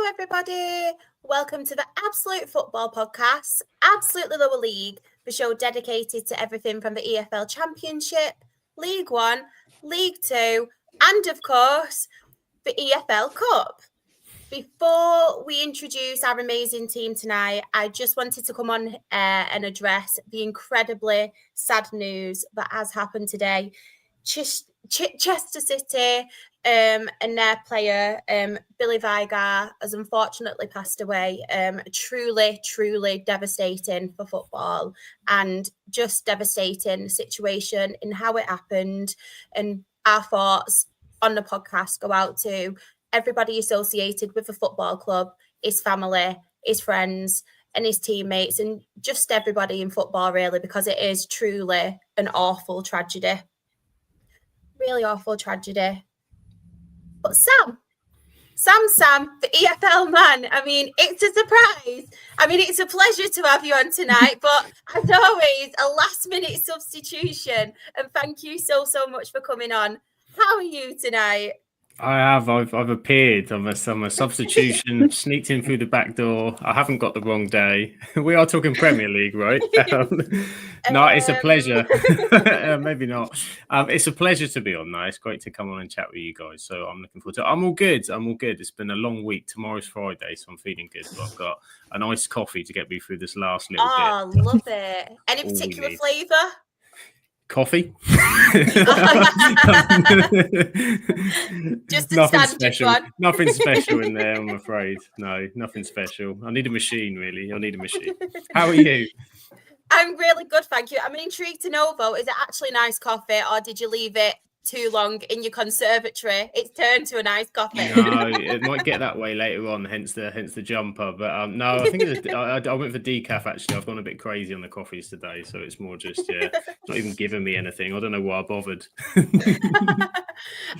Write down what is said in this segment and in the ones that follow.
everybody. Welcome to the Absolute Football Podcast, Absolutely Lower League, the show dedicated to everything from the EFL Championship, League One, League Two, and of course, the EFL Cup. Before we introduce our amazing team tonight, I just wanted to come on and address the incredibly sad news that has happened today. Chester City and their player, Billy Vigar, has unfortunately passed away. Truly devastating for football, and just devastating situation in how it happened. And our thoughts on the podcast go out to everybody associated with the football club, his family, his friends, and his teammates, and just everybody in football, really, because it is truly an awful tragedy. Really awful tragedy. But Sam, the EFL man, I mean, it's a surprise. I mean, it's a pleasure to have you on tonight, but as always, a last-minute substitution, and thank you so much for coming on. How are you tonight? I've appeared. I'm a substitution, sneaked in through the back door. I haven't got the wrong day. We are talking Premier League, right? No, it's a pleasure. Maybe not. It's a pleasure to be on now. It's great to come on and chat with you guys. So I'm looking forward to it. I'm all good. It's been a long week. Tomorrow's Friday, so I'm feeling good. But I've got a nice coffee to get me through this last little bit. Oh, love it. Any particular flavour? Coffee. Just nothing special. Nothing special in there, I'm afraid. No, nothing special. I need a machine, really. How are you? I'm really good, thank you. I'm intrigued to know, though, is it actually nice coffee, or did you leave it too long in your conservatory? It's turned to a nice coffee. No, it might get that way later on, hence the jumper. But no, I think I went for decaf, actually. I've gone a bit crazy on the coffees today, so it's more just, not even giving me anything. I don't know why I bothered.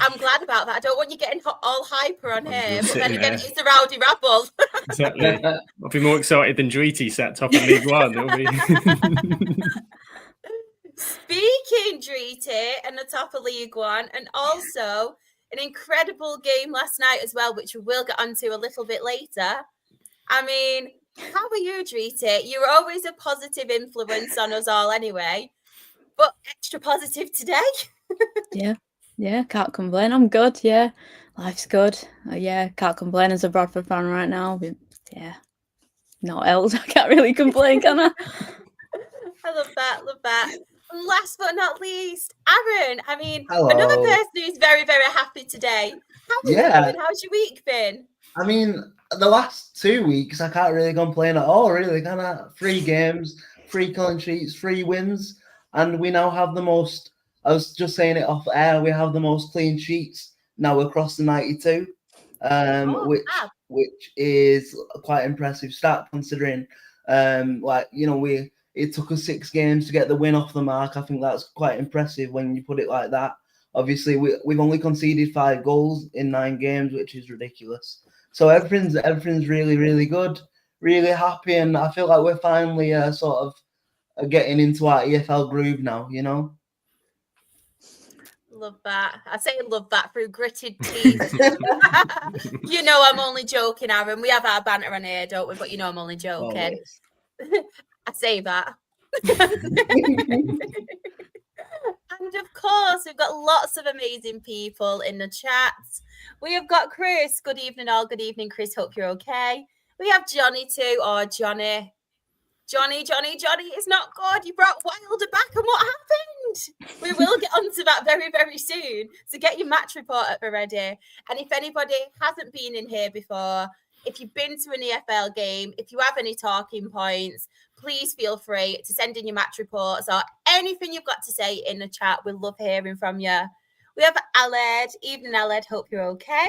I'm glad about that. I don't want you getting all hyper on here, but then again, it's a rowdy rabble. Exactly. I'll be more excited than Dreety sat top of League One. Speaking Dreety and the top of League One, and also an incredible game last night as well, which we will get onto a little bit later. I mean, how are you, Dreety? You're always a positive influence on us all anyway, but extra positive today. Yeah, can't complain. I'm good, yeah. Life's good. Can't complain as a Bradford fan right now. Not else. I can't really complain, can I? I love that. Last but not least, Aaron. I mean, Hello. Another person who's very happy today. How are you doing? How's your week been? I mean, the last 2 weeks, I can't really complain at all, really, can I? 3 games, 3 clean sheets, 3 wins, and we now have the most, I was just saying it off air, we have the most clean sheets now across the 92, which is a quite impressive stat considering, it took us 6 games to get the win off the mark. I think that's quite impressive when you put it like that. Obviously, we've only conceded 5 goals in 9 games, which is ridiculous. So everything's really good, really happy, and I feel like we're finally sort of getting into our EFL groove now, you know? Love that. I say love that through gritted teeth. You know I'm only joking, Aaron. We have our banter on here, don't we? But you know I'm only joking. I say that. And of course, we've got lots of amazing people in the chat. We have got Chris. Good evening, all. Good evening, Chris. Hope you're okay. We have Johnny too. Oh, Johnny. Johnny is not good. You brought Wilder back, and what happened? We will get onto that very soon. So get your match report at the ready. And if anybody hasn't been in here before, if you've been to an EFL game, if you have any talking points, please feel free to send in your match reports or anything you've got to say in the chat. We love hearing from you. We have Aled. Evening, Aled. Hope you're okay.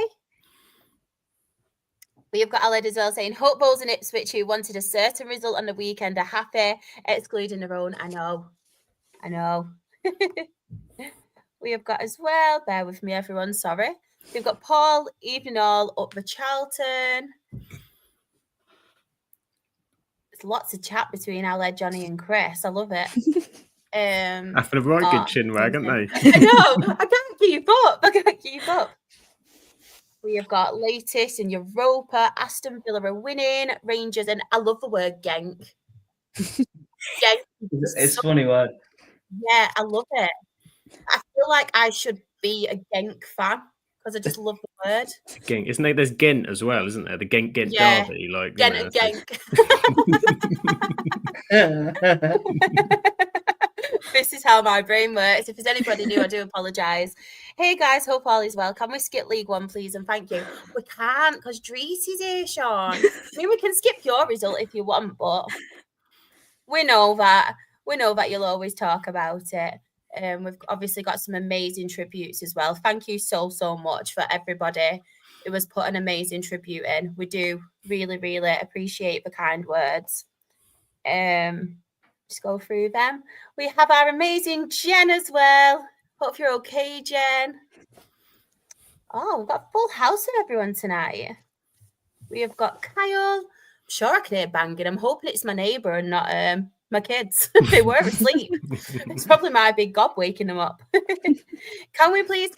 We have got Aled as well saying, hope Bowls and Ipswich, who wanted a certain result on the weekend, are happy, excluding their own. I know. We have got as well, bear with me, everyone, sorry. We've got Paul, evening all, up the Charlton. There's lots of chat between Aled, Johnny and Chris. I love it. After a right good chin wag, haven't they? I know. I can't keep up. We have got latest in Europa. Aston Villa are winning. Rangers, and I love the word Genk. Genk. It's a funny word. Yeah, I love it. I feel like I should be a Genk fan because I just love the word. Genk, isn't there? There's Ghent as well, isn't there? The Ghent Yeah. derby, like Ghent and Genk. This is how my brain works. If there's anybody new, I do apologise. Hey guys, hope all is well. Can we skip League One, please? And thank you. We can't because Drees is here, Sean. I mean, we can skip your result if you want, but we know that you'll always talk about it. We've obviously got some amazing tributes as well. Thank you so much for everybody who has put an amazing tribute in. We do really, really appreciate the kind words. Just go through them. We have our amazing Jen as well. Hope you're okay, Jen. Oh, we've got a full house of everyone tonight. We have got Kyle. I'm sure I can hear banging. I'm hoping it's my neighbour and not my kids. They were asleep. It's probably my big gob waking them up. Can we please...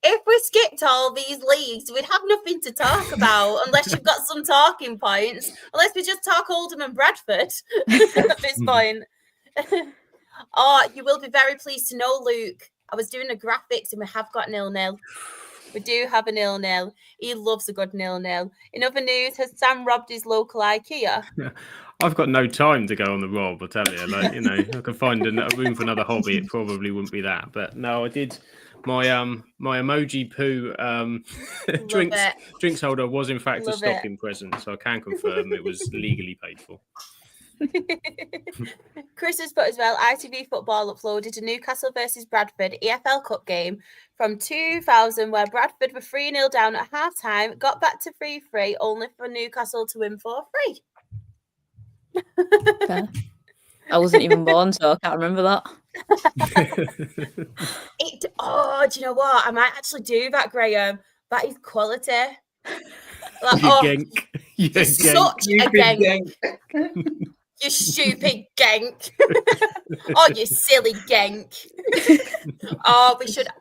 If we skipped all these leagues, we'd have nothing to talk about unless you've got some talking points. Unless we just talk Oldham and Bradford at this point. Oh, you will be very pleased to know, Luke. I was doing the graphics and we have got 0-0. We do have a 0-0. He loves a good 0-0. In other news, has Sam robbed his local IKEA? I've got no time to go on the rob, I tell you. Like, you know, I could find a room for another hobby. It probably wouldn't be that. But no, I did. My emoji poo drinks holder was in fact a stocking present, so I can confirm it was legally paid for. Chris has put as well, ITV Football uploaded a Newcastle versus Bradford EFL Cup game from 2000 where Bradford were 3-0 down at half-time, got back to 3-3, only for Newcastle to win 4-3. Okay. I wasn't even born, so I can't remember that. Do you know what? I might actually do that, Graham. That is quality. Like, Genk. You're such a Genk. You stupid Genk. Oh, you silly Genk. Oh,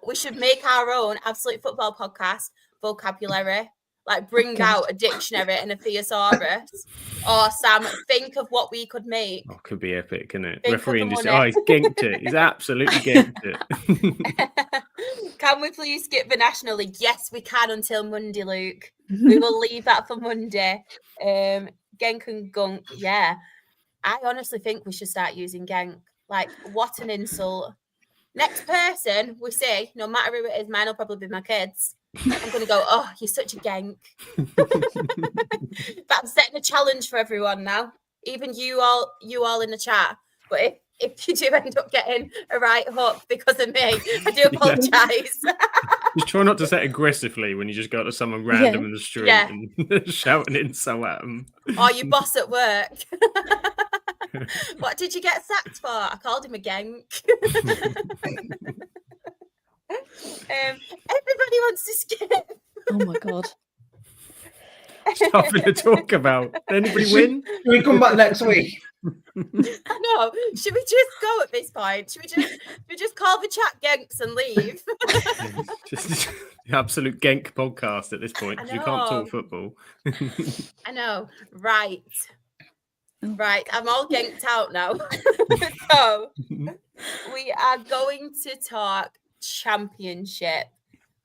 we should make our own Absolute Football podcast vocabulary. Like, bring out a dictionary and a thesaurus. Oh, Sam, think of what we could make. Oh, could be epic, couldn't it? Think Referee of the just, money. he's genked it. He's absolutely genked it. Can we please skip the National League? Yes, we can until Monday, Luke. We will leave that for Monday. Genk and Gunk, yeah. I honestly think we should start using Genk. Like, what an insult. Next person we see, no matter who it is, mine will probably be my kids. I'm going to go, oh, you're such a Genk. But I'm setting a challenge for everyone now. Even you all in the chat. But if you do end up getting a right hook because of me, I do apologise. Just try not to say it aggressively when you just go to someone random in the street and shouting insult at them. Or your boss at work. What did you get sacked for? I called him a Genk. Everybody wants to skip. Oh my god. Nothing to talk about. Anybody win? Can we come back next week? I know. Should we just go at this point? Should we just call the chat Genks and leave? Just the absolute Genk podcast at this point because you can't talk football. I know. Right. I'm all genked out now. So we are going to talk Championship.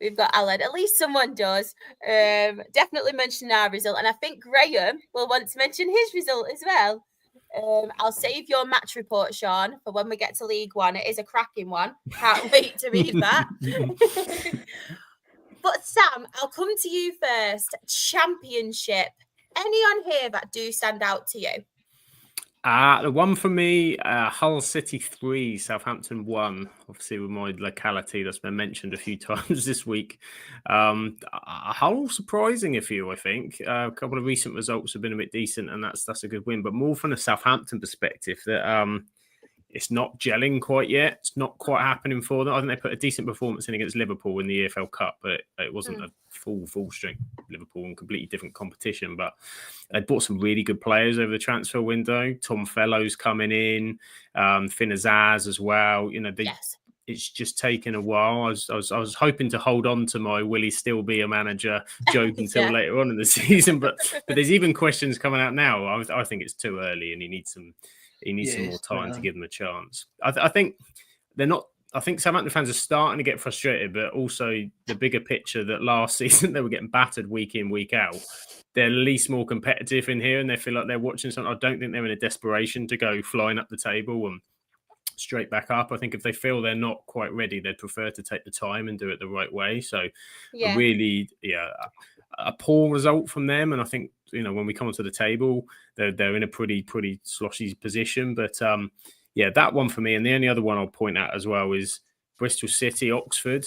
We've got Aled. At least someone does. Definitely mention our result. And I think Graham will want to mention his result as well. I'll save your match report, Sean, for when we get to League One. It is a cracking one. Can't wait to read that. But Sam, I'll come to you first. Championship. Any on here that do stand out to you? The one for me, Hull City 3, Southampton 1. Obviously, with my locality, that's been mentioned a few times this week. Hull surprising a few, I think. A couple of recent results have been a bit decent, and that's a good win. But more from the Southampton perspective, that it's not gelling quite yet. It's not quite happening for them. I think they put a decent performance in against Liverpool in the EFL Cup, but it wasn't a full strength Liverpool and completely different competition. But they bought some really good players over the transfer window. Tom Fellows coming in, Finn Azaz as well. You know, it's just taken a while. I was hoping to hold on to my will he still be a manager joke until later on in the season, but there's even questions coming out now. I think it's too early, and he needs some more time to give them a chance. I think they're not. I think Southampton fans are starting to get frustrated, but also the bigger picture that last season they were getting battered week in, week out. They're at least more competitive in here, and they feel like they're watching something. I don't think they're in a desperation to go flying up the table and straight back up. I think if they feel they're not quite ready, they'd prefer to take the time and do it the right way. So a poor result from them. And I think, when we come onto the table, they're in a pretty sloshy position. But that one for me. And the only other one I'll point out as well is Bristol City, Oxford.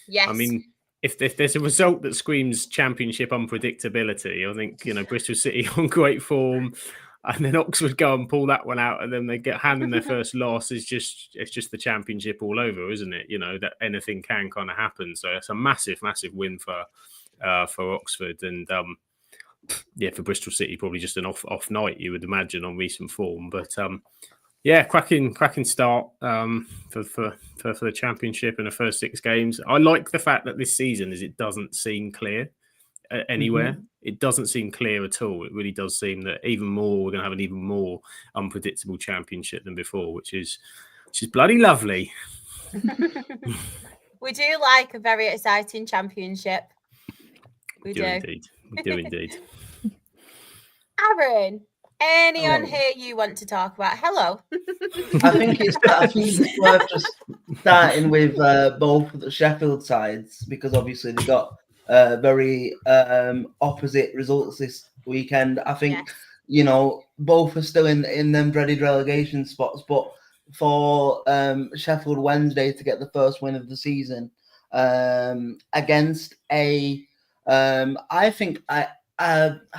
Yes. I mean, if there's a result that screams championship unpredictability, I think, Bristol City on great form, and then Oxford go and pull that one out, and then they get handing their first loss. It's just the championship all over, isn't it? That anything can kind of happen. So it's a massive win for Oxford, and for Bristol City, probably just an off night, you would imagine, on recent form. But cracking start for the championship in the first 6 games. I like the fact that this season it doesn't seem clear anywhere. Mm-hmm. It doesn't seem clear at all. It really does seem that we're going to have an even more unpredictable championship than before, which is bloody lovely. We do like a very exciting championship. We do indeed. Aaron, anyone here you want to talk about? Hello. I think it's worth just starting with both the Sheffield sides, because obviously they got very opposite results this weekend. I think both are still in them dreaded relegation spots, but for Sheffield Wednesday to get the first win of the season against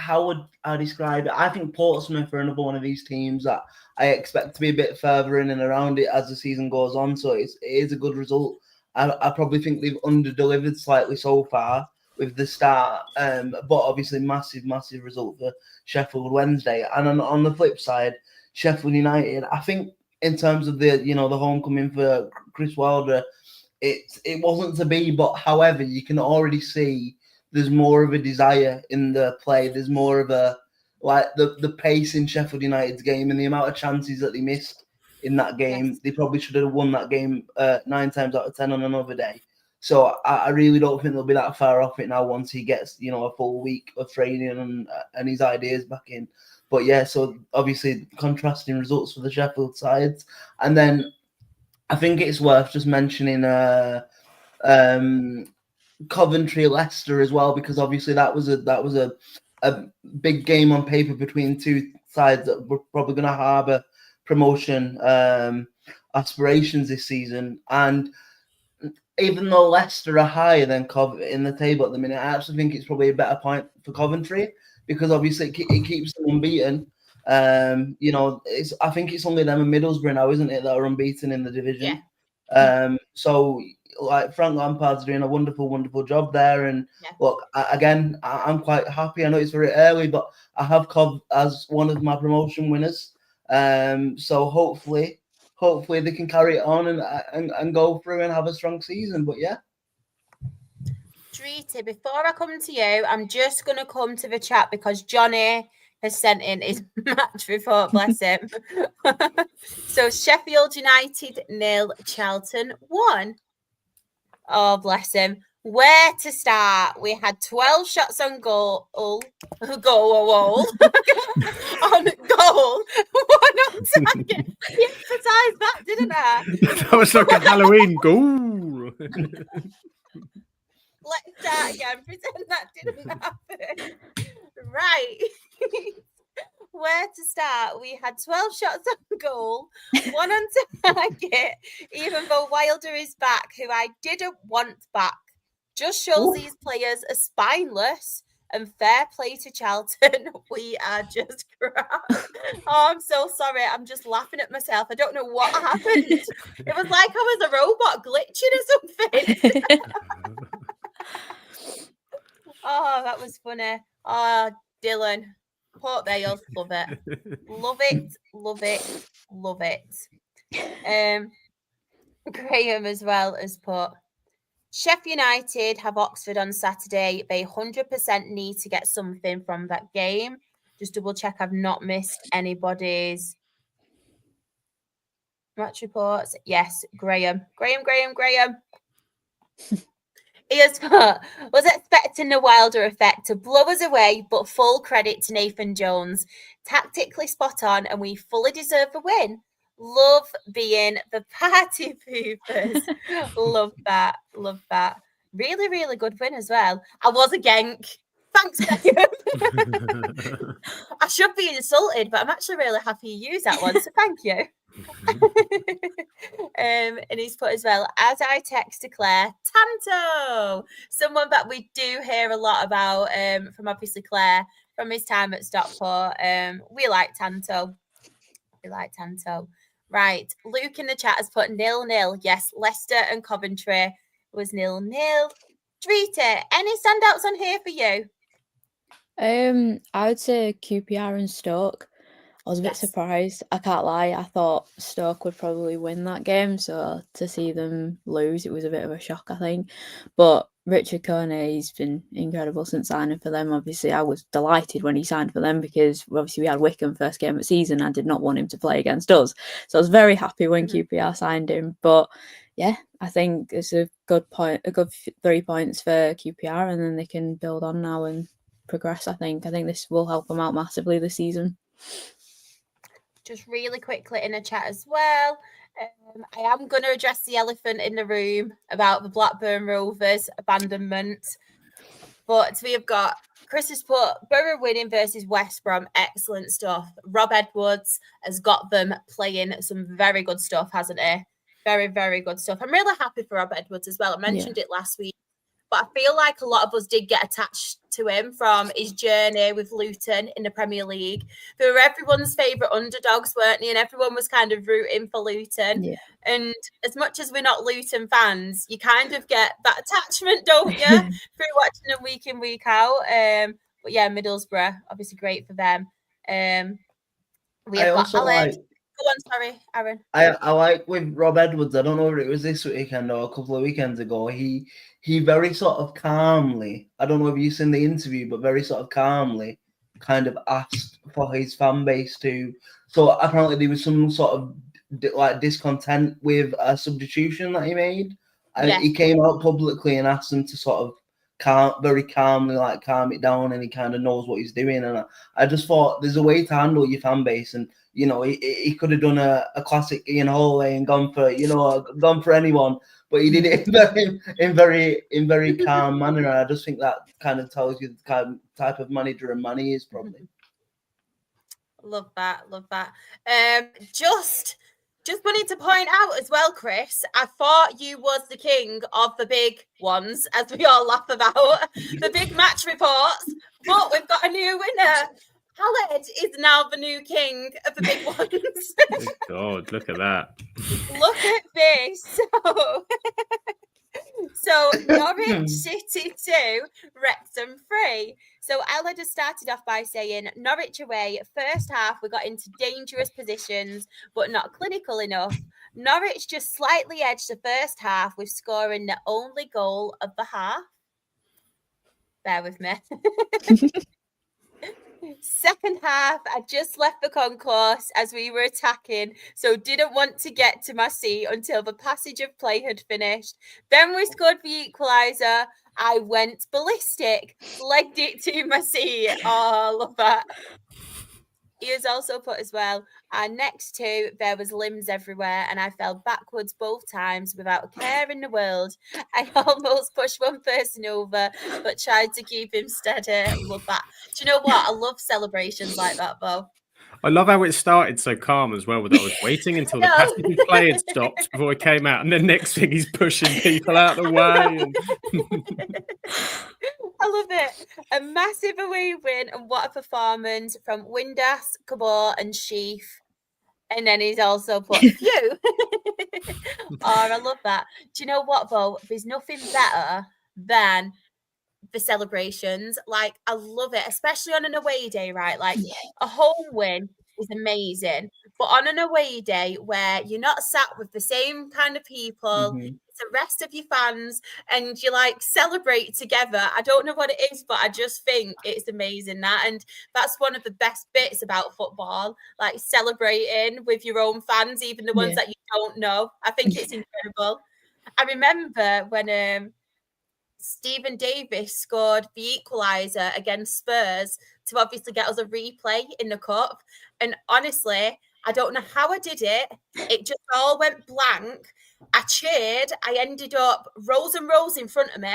how would I describe it? I think Portsmouth are another one of these teams that I expect to be a bit further in and around it as the season goes on. So it is a good result. I probably think they've under-delivered slightly so far with the start, but obviously massive result for Sheffield Wednesday. And on the flip side, Sheffield United, I think in terms of the homecoming for Chris Wilder, it wasn't to be, but however, you can already see there's more of a desire in the play. There's more of the pace in Sheffield United's game, and the amount of chances that they missed in that game. Yes. They probably should have won that game 9 times out of 10 on another day. So I really don't think they'll be that far off it now once he gets, a full week of training and his ideas back in. But so obviously contrasting results for the Sheffield sides. And then I think it's worth just mentioning Coventry Leicester as well, because obviously that was a big game on paper between two sides that were probably going to harbour promotion aspirations this season. And even though Leicester are higher than in the table at the minute, I actually think it's probably a better point for Coventry, because obviously it keeps them unbeaten. I think it's only them and Middlesbrough now, isn't it, that are unbeaten in the division. Yeah. So Frank Lampard's doing a wonderful job there. And look, I'm quite happy. I know it's very early, but I have Cov as one of my promotion winners. So hopefully they can carry it on and go through and have a strong season. But Treaty, before I come to you, I'm just going to come to the chat because Johnny has sent in his match report, bless him. So Sheffield United 0, Charlton 1. Oh, bless him. Where to start? We had 12 shots on goal. On goal. 1 on target. You emphasised that, didn't I? That was like a Halloween goal. Let's start again. Pretend that didn't happen. Right. Where to start? We had 12 shots on goal, 1 on target, even though Wilder is back, who I didn't want back. Just shows these players are spineless, and fair play to Charlton. We are just crap. Oh, I'm so sorry. I'm just laughing at myself. I don't know what happened. It was like I was a robot glitching or something. Oh, that was funny. Oh, Dylan. Port Vale, love it. Love it. Graham as well has put, Sheffield United have Oxford on Saturday. They 100% need to get something from that game. Just double check I've not missed anybody's match reports. Yes, Graham. He has put, was expecting the Wilder effect to blow us away, but full credit to Nathan Jones. Tactically spot on, and we fully deserve the win. Love being the party poopers. Love that. Really, really good win as well. I was a Genk. Thanks, Graham. I should be insulted, but I'm actually really happy you used that one, so thank you. And he's put as well, as I text to Claire, Tanto, someone that we do hear a lot about from obviously Claire from his time at Stockport. We like Tanto. Right, Luke in the chat has put 0-0. Yes, Leicester and Coventry was 0-0. Drita, any standouts on here for you? I would say QPR and Stoke. I was a bit surprised. I can't lie. I thought Stoke would probably win that game. So to see them lose, it was a bit of a shock, I think. But Richard Coney, he's been incredible since signing for them. Obviously, I was delighted when he signed for them because obviously we had Wickham first game of the season. I did not want him to play against us. So I was very happy when QPR signed him. But yeah, I think it's a good 3 points for QPR, and then they can build on now and progress. I think this will help them out massively this season. Just really quickly in the chat as well, I am going to address the elephant in the room about the Blackburn Rovers abandonment. But we have got Chris has put Borough winning versus West Brom, excellent stuff. Rob Edwards has got them playing some very good stuff, hasn't he? Very, very good stuff. I'm really happy for Rob Edwards as well. I mentioned it last week, but I feel like a lot of us did get attached to him from his journey with Luton in the Premier League. They were everyone's favourite underdogs, weren't they? And everyone was kind of rooting for Luton. Yeah. And as much as we're not Luton fans, you kind of get that attachment, don't you? Through watching them week in, week out. But yeah, Middlesbrough, obviously great for them. We have got Alex. Go on, sorry, Aaron. I like with Rob Edwards, I don't know if it was this weekend or a couple of weekends ago, he very sort of calmly, I don't know if you've seen the interview, but very sort of calmly kind of asked for his fan base to, so apparently there was some sort of like discontent with a substitution that he made. And he came out publicly and asked them to sort of very calmly like calm it down, and he kind of knows what he's doing. And I just thought there's a way to handle your fan base, and you know, he could have done a classic Ian Holloway and gone for anyone, but he did it in very calm manner. And I just think that kind of tells you the kind of type of manager and man he is, probably. Love that. Just wanted to point out as well, Chris, I thought you was the king of the big ones, as we all laugh about, the big match reports, but we've got a new winner. Khaled is now the new king of the big ones. Good God, look at that. Look at this. So Norwich City 2, Wrexham 3. So Ella just started off by saying, Norwich away, first half we got into dangerous positions, but not clinical enough. Norwich just slightly edged the first half with scoring the only goal of the half. Bear with me. Second half, I just left the concourse as we were attacking, so didn't want to get to my seat until the passage of play had finished. Then we scored the equaliser. I went ballistic, legged it to my seat. Oh, love that. He has also put as well, next to there was limbs everywhere and I fell backwards both times without a care in the world. I almost pushed one person over but tried to keep him steady. Love that. Do you know what? I love celebrations like that, Bo. I love how it started so calm as well, with I was waiting until the passage of play had stopped before it came out, and then next thing he's pushing people out of the way. And... I love it. A massive away win, and what a performance from Windass, Cabot and Sheaf. And then he's also put phew. Oh, I love that. Do you know what, Bo? There's nothing better than the celebrations. Like, I love it, especially on an away day, right? Like a home win, is amazing. But on an away day where you're not sat with the same kind of people, it's the rest of your fans, and you like celebrate together. I don't know what it is, but I just think it's amazing that. And that's one of the best bits about football, like celebrating with your own fans, even the ones that you don't know. I think it's incredible. I remember when Stephen Davis scored the equaliser against Spurs to obviously get us a replay in the cup. And honestly, I don't know how I did it. It just all went blank. I cheered. I ended up rows and rows in front of me,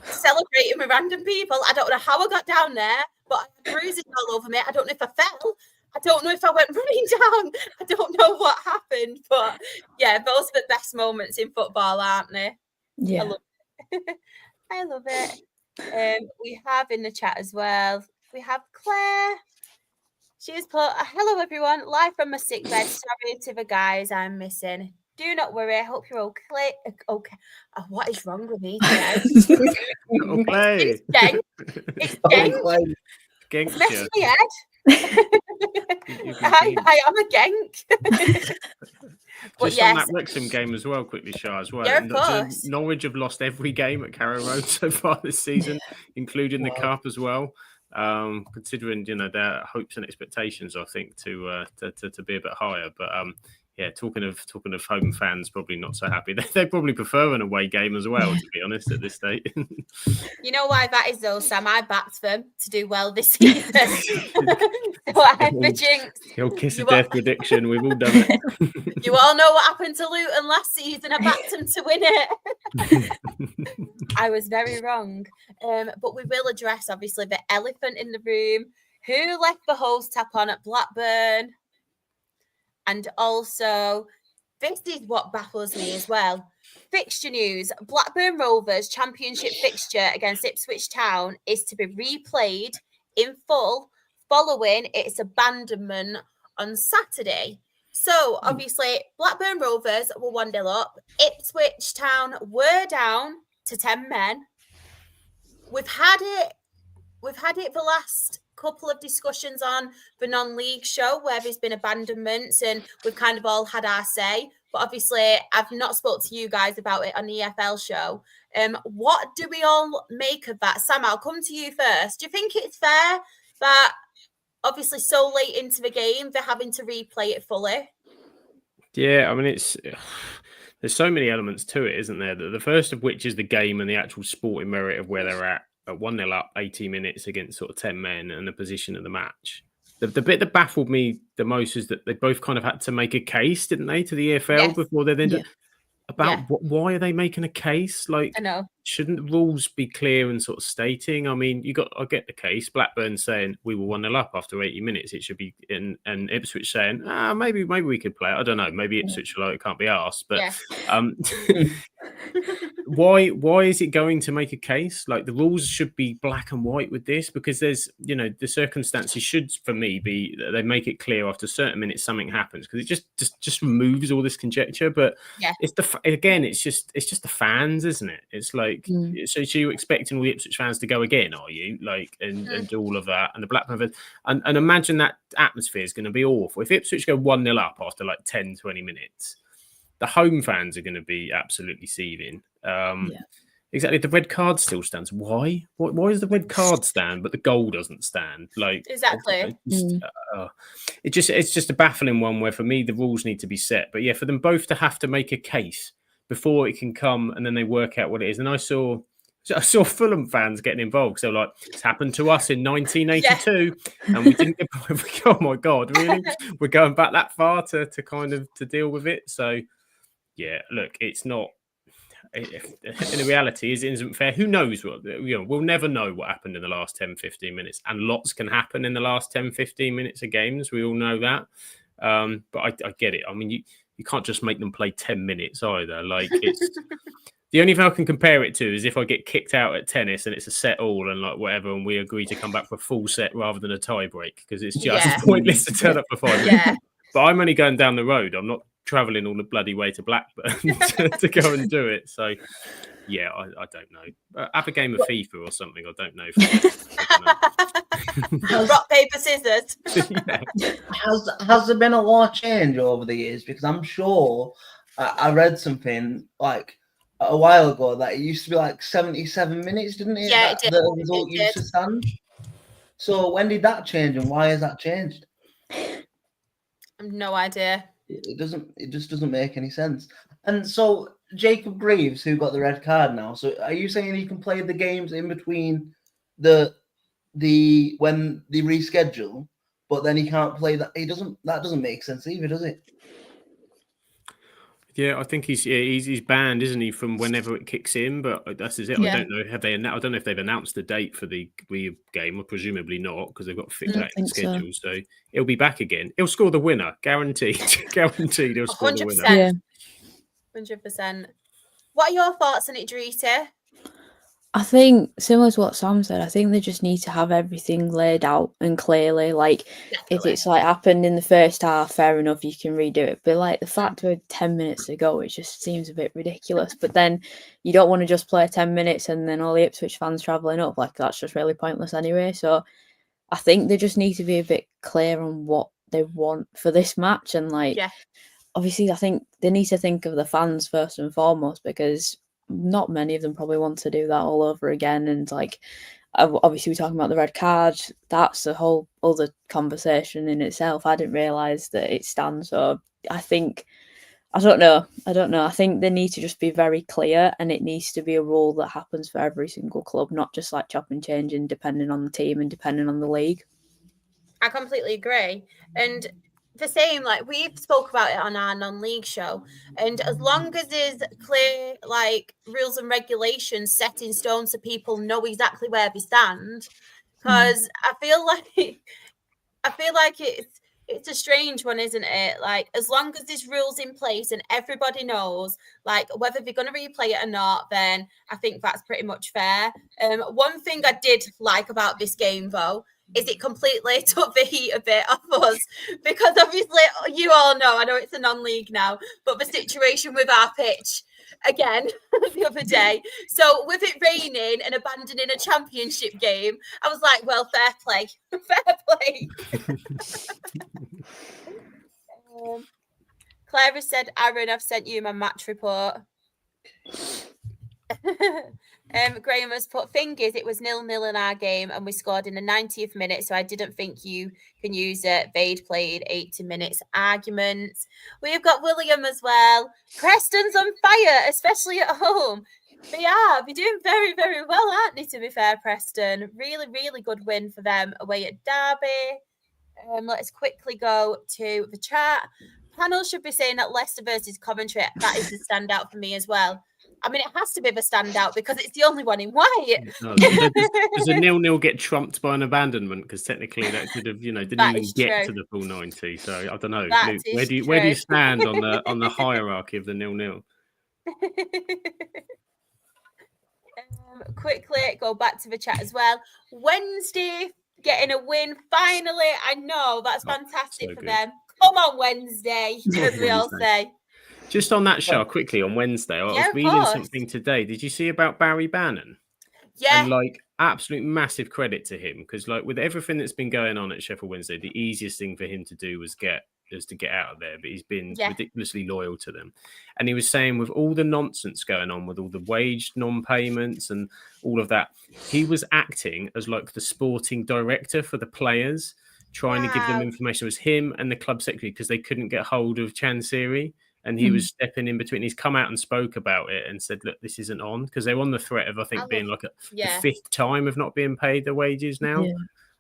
celebrating with random people. I don't know how I got down there, but I had bruises all over me. I don't know if I fell. I don't know if I went running down. I don't know what happened. But yeah, those are the best moments in football, aren't they? Yeah. I love it. I love it. We have in the chat as well. We have Claire. She's put, hello everyone, live from my sick bed. Sorry to the guys I'm missing. Do not worry. I hope you're okay. Okay. Oh, what is wrong with me today? Okay. It's Genk. It's Genk. It's messing my head. I am a Genk. Just on that Wrexham game as well, quickly, Shah, as well. Yeah, of course. Norwich have lost every game at Carrow Road so far this season, including the Cup as well. Considering their hopes and expectations, I think to be a bit higher. But yeah, talking of home fans, probably not so happy. They probably prefer an away game as well, to be honest, at this stage. You know why that is though, Sam? I backed them to do well this season. So I had the jinx. Your kiss of death prediction. We've all done it. You all know what happened to Luton last season. I backed them to win it. I was very wrong. But we will address, obviously, the elephant in the room. Who left the hose tap on at Blackburn? And also, this is what baffles me as well. Fixture news. Blackburn Rovers Championship fixture against Ipswich Town is to be replayed in full following its abandonment on Saturday. So, obviously, Blackburn Rovers were 1-0 up. Ipswich Town were down to 10 men. We've had it the last couple of discussions on the non-league show where there's been abandonments and we've kind of all had our say. But obviously, I've not spoke to you guys about it on the EFL show. What do we all make of that? Sam, I'll come to you first. Do you think it's fair that obviously so late into the game, they're having to replay it fully? Yeah, I mean, there's so many elements to it, isn't there? The first of which is the game and the actual sporting merit of where they're at 1-0 up, 80 minutes against sort of 10 men and the position of the match. The bit that baffled me the most is that they both kind of had to make a case, didn't they, to the EFL before they then why are they making a case? Like, I know. Shouldn't the rules be clear and sort of stating? I mean, I get the case. Blackburn saying we were 1-0 up after 80 minutes. It should be and Ipswich saying, maybe we could play it. I don't know. Maybe Ipswich it can't be asked. But why is it going to make a case? Like, the rules should be black and white with this, because there's, the circumstances should, for me, be that they make it clear after certain minutes something happens, because it just removes all this conjecture. But it's it's just the fans, isn't it? It's like, so you're expecting all the Ipswich fans to go again, are you? Like, and do all of that, and the Blackburn fans, and imagine that atmosphere is going to be awful. If Ipswich go 1-0 up after like 10, 20 minutes, the home fans are going to be absolutely seething. Exactly. The red card still stands. Why does the red card stand, but the goal doesn't stand? Like, exactly. It's just a baffling one where, for me, the rules need to be set. But yeah, for them both to have to make a case before it can come, and then they work out what it is. And I saw Fulham fans getting involved. So, like, it's happened to us in 1982, and we didn't get. Oh my God, really? We're going back that far to deal with it. So, yeah, look, it's not. In the reality, it isn't fair. Who knows what? We'll never know what happened in the last 10, 15 minutes, and lots can happen in the last 10, 15 minutes of games. We all know that. But I get it. I mean, you can't just make them play 10 minutes either. Like, it's the only thing I can compare it to is if I get kicked out at tennis and it's a set all and like whatever, and we agree to come back for a full set rather than a tie break, because it's just pointless to turn up for 5 minutes. But I'm only going down the road. I'm not travelling all the bloody way to Blackburn to go and do it. So, yeah, I don't know. Have a game of FIFA or something. I don't know. Rock, paper, scissors. Yeah. Has there been a lot of change over the years? Because I'm sure I read something like a while ago that it used to be like 77 minutes, didn't it? Yeah, that it did. the result It used did. to stand. So when did that change, and why has that changed? I have no idea. It just doesn't make any sense. And so Jacob Greaves, who got the red card now, so are you saying he can play the games in between the when they reschedule, but then he can't play that? That doesn't make sense either, does it? Yeah, I think he's banned, isn't he, from whenever it kicks in? But that's it. Yeah. I don't know. I don't know if they've announced the date for the game, or presumably not, because they've got to fit I that in think so. schedule. So he'll be back again. He'll score the winner, guaranteed. Guaranteed, he'll score the winner. 100%. Yeah. 100%. What are your thoughts on it, Drita? I think, similar to what Sam said, I think they just need to have everything laid out and clearly. Like, if it's like happened in the first half, fair enough, you can redo it. But like the fact we're 10 minutes to go, it just seems a bit ridiculous. But then you don't want to just play 10 minutes and then all the Ipswich fans travelling up. Like, that's just really pointless anyway. So I think they just need to be a bit clear on what they want for this match. And like, obviously, I think they need to think of the fans first and foremost, because not many of them probably want to do that all over again. And like, obviously we're talking about the red card, that's a whole other conversation in itself. I didn't realise that it stands. So I don't know. I think they need to just be very clear, and it needs to be a rule that happens for every single club, not just like chop and changing depending on the team and depending on the league. I completely agree. And the same, like we've spoke about it on our non-league show, and as long as there's clear like rules and regulations set in stone so people know exactly where they stand, because I feel like it's a strange one, isn't it? Like, as long as there's rules in place and everybody knows like whether they're going to replay it or not, then I think that's pretty much fair. One thing I did like about this game though is it completely took the heat a bit off us, because obviously you all know, I know it's a non-league now, but the situation with our pitch again the other day. So with it raining and abandoning a championship game, I was like, well, fair play. Claire has said, Aaron, I've sent you my match report. Graham has put, thing is, it was 0-0 in our game and we scored in the 90th minute, so I didn't think you can use it. They'd played 80 minutes arguments. We've got William as well. Preston's on fire, especially at home. They are. They're doing very, very well, aren't they, to be fair, Preston? Really, really good win for them away at Derby. Let's quickly go to the chat. Panel should be saying that Leicester versus Coventry, that is the standout for me as well. I mean, it has to be the standout because it's the only one in white. No, does a 0-0 get trumped by an abandonment? Because technically that could have, didn't even get to the full 90. So I don't know. Luke, where do you stand on the hierarchy of the 0-0? Quickly go back to the chat as well. Wednesday getting a win finally. I know that's fantastic for them. Come on, Wednesday, as we all say. Just on that show, quickly on Wednesday, I was reading something today. Did you see about Barry Bannon? Yeah. And like, absolute massive credit to him, because like with everything that's been going on at Sheffield Wednesday, the easiest thing for him to do was to get out of there. But he's been ridiculously loyal to them. And he was saying, with all the nonsense going on, with all the wage non-payments and all of that, he was acting as like the sporting director for the players, trying to give them information. It was him and the club secretary, because they couldn't get hold of Chansiri. And he was stepping in between. He's come out and spoke about it and said, look, this isn't on. Because they're on the threat of, I think, being like the fifth time of not being paid their wages now. Yeah.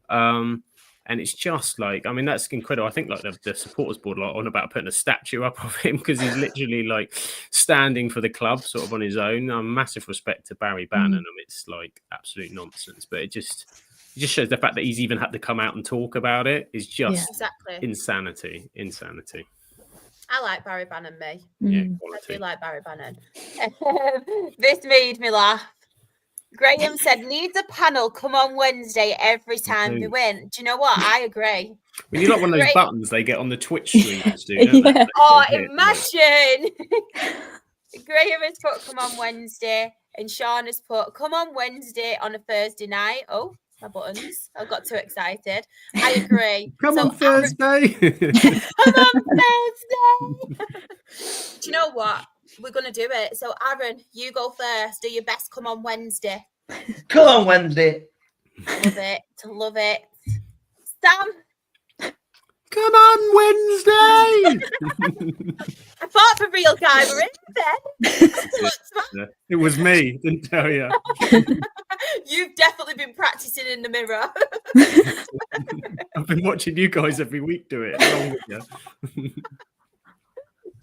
And it's just like, I mean, that's incredible. I think like the supporters board like on about putting a statue up of him, because he's literally like standing for the club sort of on his own. Massive respect to Barry Bannon. It's like absolute nonsense. But it just shows the fact that he's even had to come out and talk about it is just insanity. I like Barry Bannon, me. Yeah, I do like Barry Bannon. This made me laugh. Graham said, needs a panel come on Wednesday every time we win. Do you know what? I agree. When you like one of those buttons they get on the Twitch streams, don't they? Oh, imagine. Graham has put, come on Wednesday. And Sean has put, come on Wednesday on a Thursday night. Oh, my buttons. I got too excited. I agree. Come So on, Thursday. Come on, Thursday. Do you know what? We're going to do it. So, Aaron, you go first. Do your best. Come on, Wednesday. Come on, Wednesday. Love it. Love it. Sam. Come on, Wednesday. I thought for real guy were in there. It was me, didn't tell you. You've definitely been practicing in the mirror. I've been watching you guys every week do it. Along with you.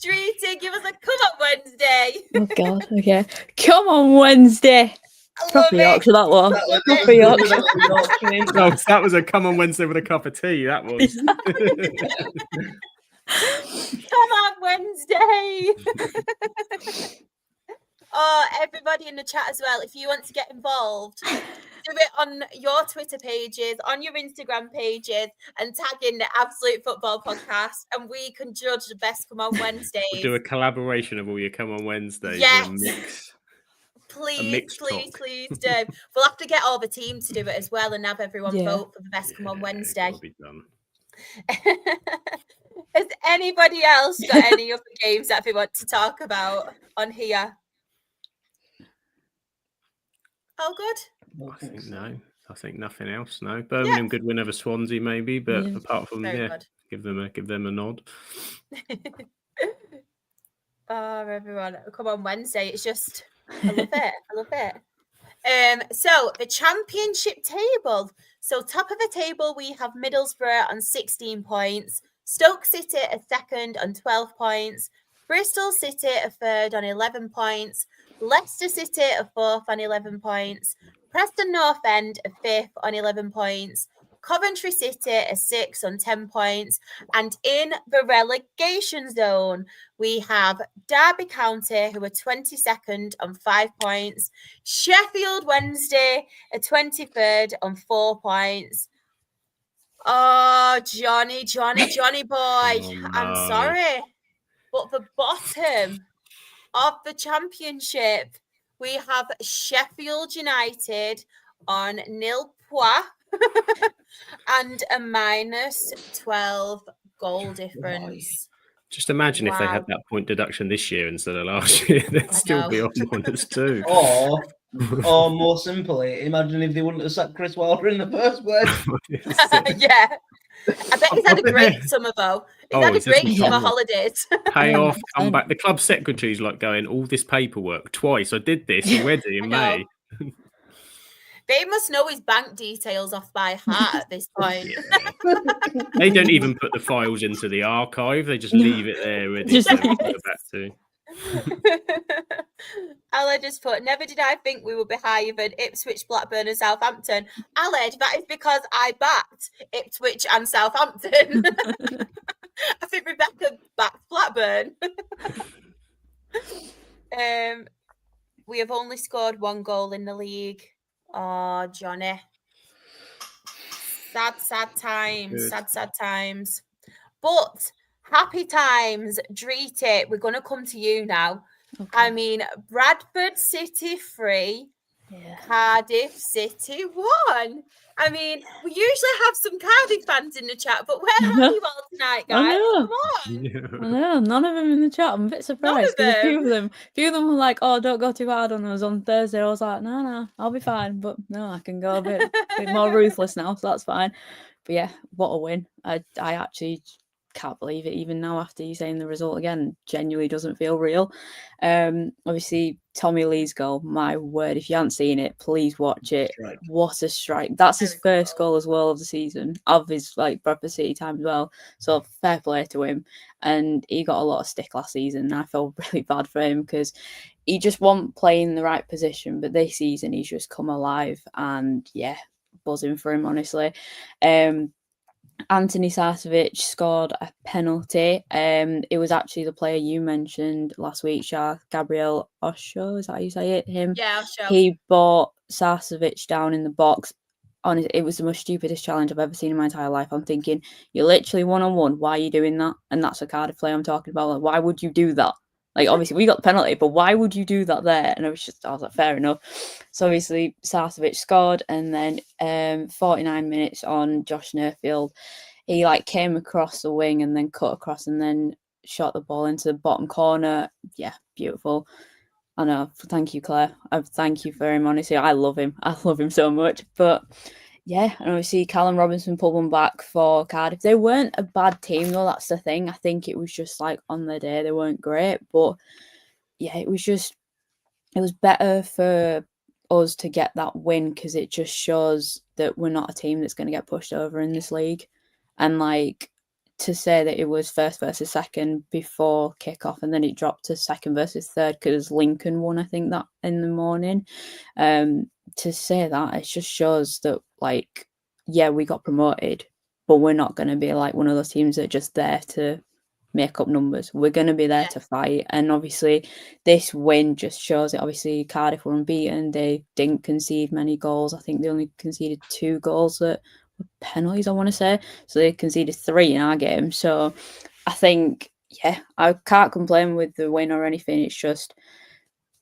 Treaty, give us a come on Wednesday. Oh God, okay. Come on, Wednesday. Proper Yorkshire, that was. Proper Yorkshire. Oh, that was a come on Wednesday with a cup of tea. That was. Come on Wednesday. Oh, everybody in the chat as well. If you want to get involved, do it on your Twitter pages, on your Instagram pages, and tag in the Absolute Football Podcast, and we can judge the best Come On Wednesdays. We'll do a collaboration of all your Come On Wednesdays. Yes. Please do. We'll have to get all the team to do it as well and have everyone vote for the best Come On Wednesday. That'll be done. Has anybody else got any other games that they want to talk about on here? Oh, good. I think no. I think nothing else. No. Birmingham good win over Swansea, maybe, but apart from give them a nod. Oh, everyone, come on Wednesday. It's just I love it. I love it. So the championship table. So top of the table we have Middlesbrough on 16 points, Stoke City a second on 12 points, Bristol City a third on 11 points, Leicester City a fourth on 11 points, Preston North End a fifth on 11 points, Coventry City a sixth on 10 points, and in the relegation zone we have Derby County who are 22nd on 5 points, Sheffield Wednesday a 23rd on 4 points. Oh, Johnny boy, Oh, no. I'm sorry, but the bottom of the championship, we have Sheffield United on nil points and a minus 12 goal difference. Just imagine if they had that point deduction this year instead of last year, they'd still be on -2. Or more simply, imagine if they wouldn't have sacked Chris Wilder in the first place. Yeah. I bet he's had a great summer though. He's had a great summer holidays. Pay off, come back. The club secretary's like going, all this paperwork twice. I did this already in May. They must know his bank details off by heart at this point. They don't even put the files into the archive. They just leave it there ready to go back to. Aled just put, never did I think we would be higher than Ipswich, Blackburn and Southampton. Aled, that is because I backed Ipswich and Southampton. I think Rebecca backed Blackburn. We have only scored 1 goal in the league. Oh, Johnny. Sad times. Good. Sad times. But happy times, Dreety. We're going to come to you now. Okay. I mean, Bradford City 3, Cardiff City 1. I mean, we usually have some Cardiff fans in the chat, but where are you all tonight, guys? Come on. I know, none of them in the chat. I'm a bit surprised. A few of them were like, oh, don't go too hard on us on Thursday. I was like, no, I'll be fine. But no, I can go a bit more ruthless now, so that's fine. But yeah, what a win. I actually can't believe it even now after you saying the result again. Genuinely doesn't feel real. Obviously Tommy Lee's goal, my word, if you haven't seen it, please watch it. Strike. What a strike. That's his first goal as well of the season, of his Bradford City time as well, so fair play to him. And he got a lot of stick last season and I felt really bad for him because he just wasn't playing the right position, but this season he's just come alive and buzzing for him, honestly. Anthony Sarcevic scored a penalty. It was actually the player you mentioned last week, Gabriel Osho, is that how you say it? Him? Yeah, Osho. He brought Sarcevic down in the box. Honestly, it was the most stupidest challenge I've ever seen in my entire life. I'm thinking, you're literally one-on-one. Why are you doing that? And that's a Cardiff player I'm talking about. Like, why would you do that? Like, obviously, we got the penalty, but why would you do that there? And I was like, fair enough. So, obviously, Sarcevic scored, and then 49 minutes on, Josh Nerfield, he, like, came across the wing and then cut across and then shot the ball into the bottom corner. Yeah, beautiful. I know. Thank you, Claire. Thank you for him, honestly. I love him. I love him so much. But yeah, and obviously Callum Robinson pulled one back for Cardiff. They weren't a bad team, though. That's the thing. I think it was just like on the day they weren't great. But yeah, it was better for us to get that win because it just shows that we're not a team that's going to get pushed over in this league. And like, to say that it was first versus second before kickoff and then it dropped to second versus third because Lincoln won, I think, that in the morning. To say that, it just shows that, like, yeah, we got promoted, but we're not going to be like one of those teams that are just there to make up numbers. We're going to be there to fight. And obviously this win just shows it. Obviously Cardiff were unbeaten. They didn't concede many goals. I think they only conceded 2 goals that penalties, I want to say. So they conceded 3 in our game. So I think, yeah, I can't complain with the win or anything.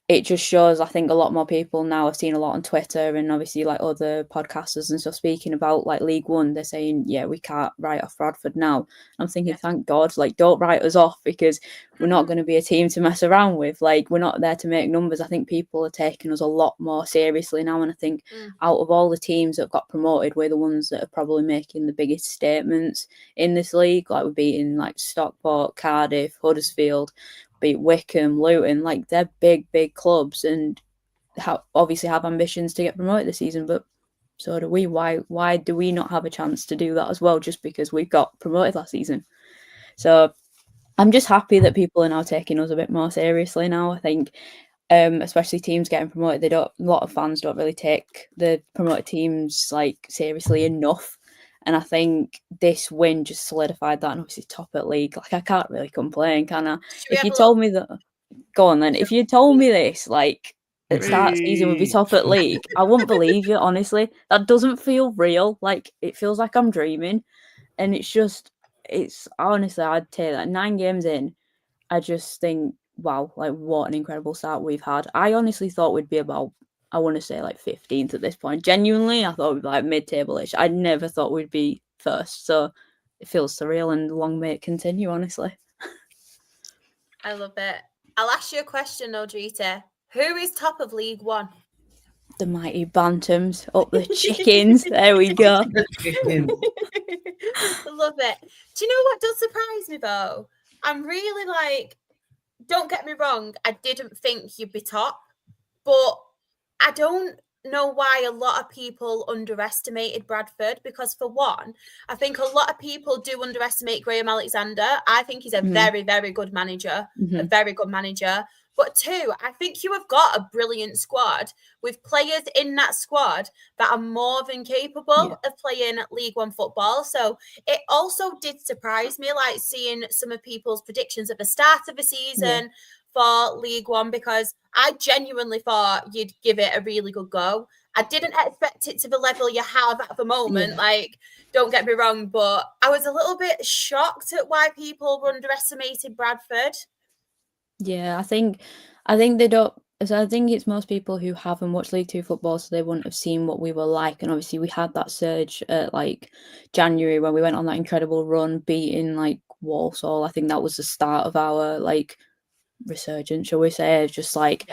It just shows, I think, a lot more people now. I've seen a lot on Twitter and obviously like other podcasters and stuff speaking about like League One. They're saying, yeah, we can't write off Bradford now. I'm thinking, thank God, like, don't write us off because we're not going to be a team to mess around with. Like, we're not there to make numbers. I think people are taking us a lot more seriously now. And I think out of all the teams that have got promoted, we're the ones that are probably making the biggest statements in this league. Like, we're beating like Stockport, Cardiff, Huddersfield, beat Wickham, Luton. Like, they're big clubs and obviously have ambitions to get promoted this season, but so do we. Why do we not have a chance to do that as well just because we got promoted last season? So I'm just happy that people are now taking us a bit more seriously now. I think especially teams getting promoted, a lot of fans don't really take the promoted teams like seriously enough. And I think this win just solidified that, and obviously top at league. Like, I can't really complain, can I? If you told me that, go on then. If you told me this, like, at the start of the season we'd be top at league, I wouldn't believe you, honestly. That doesn't feel real. Like, it feels like I'm dreaming. And it's honestly, I'd say that 9 games in, I just think, wow, like, what an incredible start we've had. I honestly thought we'd be about, I want to say, like 15th at this point. Genuinely, I thought we'd be like mid-table-ish. I never thought we'd be first. So it feels surreal, and long may it continue, honestly. I love it. I'll ask you a question, Odrita. Who is top of League One? The mighty Bantams, up the chickens. There we go. Love it. Do you know what does surprise me, though? I'm really like, don't get me wrong, I didn't think you'd be top, but I don't know why a lot of people underestimated Bradford, because for one, I think a lot of people do underestimate Graham Alexander. I think he's a very, very good manager, a very good manager. But 2, I think you have got a brilliant squad with players in that squad that are more than capable of playing League One football. So it also did surprise me, like seeing some of people's predictions at the start of the season for League One, because I genuinely thought you'd give it a really good go. I didn't expect it to the level you have at the moment. Like, don't get me wrong, but I was a little bit shocked at why people underestimated Bradford. Yeah, I think they don't. So I think it's most people who haven't watched League Two football, so they wouldn't have seen what we were like. And obviously, we had that surge at like January when we went on that incredible run, beating like Walsall. I think that was the start of our like resurgence, shall we say? Just like,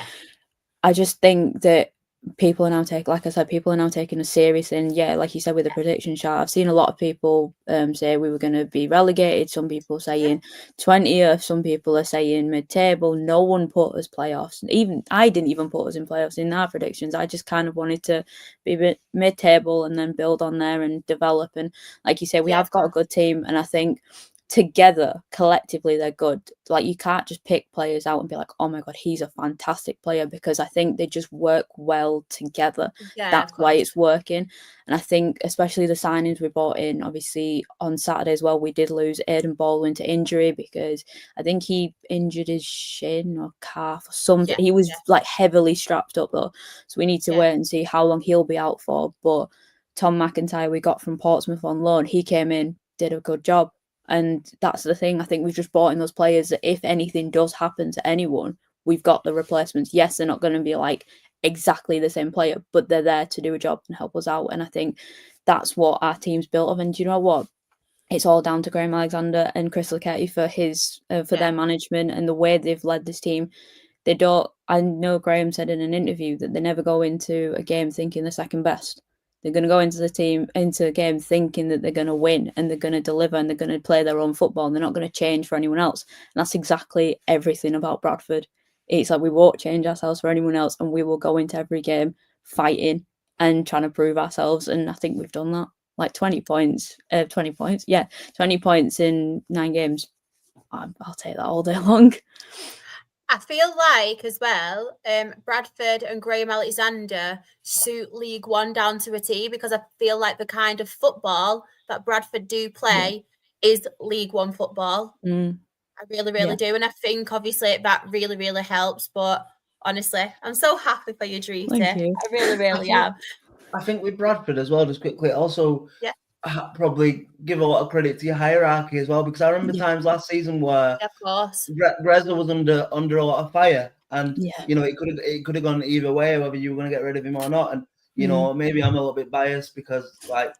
I just think that people are now taking, like I said, people are now taking us serious. And yeah, like you said with the prediction chart, I've seen a lot of people say we were going to be relegated. Some people saying 20th, some people are saying mid-table. No one put us playoffs. Even I didn't even put us in playoffs in our predictions. I just kind of wanted to be mid-table and then build on there and develop. And like you say, we have got a good team, and I think together, collectively, they're good. Like, you can't just pick players out and be like, oh my God, he's a fantastic player, because I think they just work well together. That's why it's working. And I think especially the signings we brought in, obviously on Saturday as well, we did lose Aidan Baldwin to injury, because I think he injured his shin or calf or something. He was like heavily strapped up though. So we need to wait and see how long he'll be out for. But Tom McIntyre we got from Portsmouth on loan, he came in, did a good job. And that's the thing. I think we've just brought in those players that if anything does happen to anyone, we've got the replacements. Yes, they're not going to be like exactly the same player, but they're there to do a job and help us out. And I think that's what our team's built of. And do you know what? It's all down to Graham Alexander and Chris Lucchetti for their management and the way they've led this team. They don't. I know Graham said in an interview that they never go into a game thinking they're second best. They're going to go into the game thinking that they're going to win and they're going to deliver and they're going to play their own football and they're not going to change for anyone else. And that's exactly everything about Bradford. It's like we won't change ourselves for anyone else and we will go into every game fighting and trying to prove ourselves. And I think we've done that. Like 20 points. Yeah, 20 points in 9 games. I'll take that all day long. I feel like as well, Bradford and Graham Alexander suit League One down to a T, because I feel like the kind of football that Bradford do play is League One football. I really do. And I think obviously that really, really helps. But honestly, I'm so happy for you, Drita. Thank you. I really am. I think with Bradford as well, just quickly, also probably give a lot of credit to your hierarchy as well, because I remember times last season where of course Grezza was under a lot of fire, and you know it could have gone either way, whether you were going to get rid of him or not. And you know, maybe I'm a little bit biased because like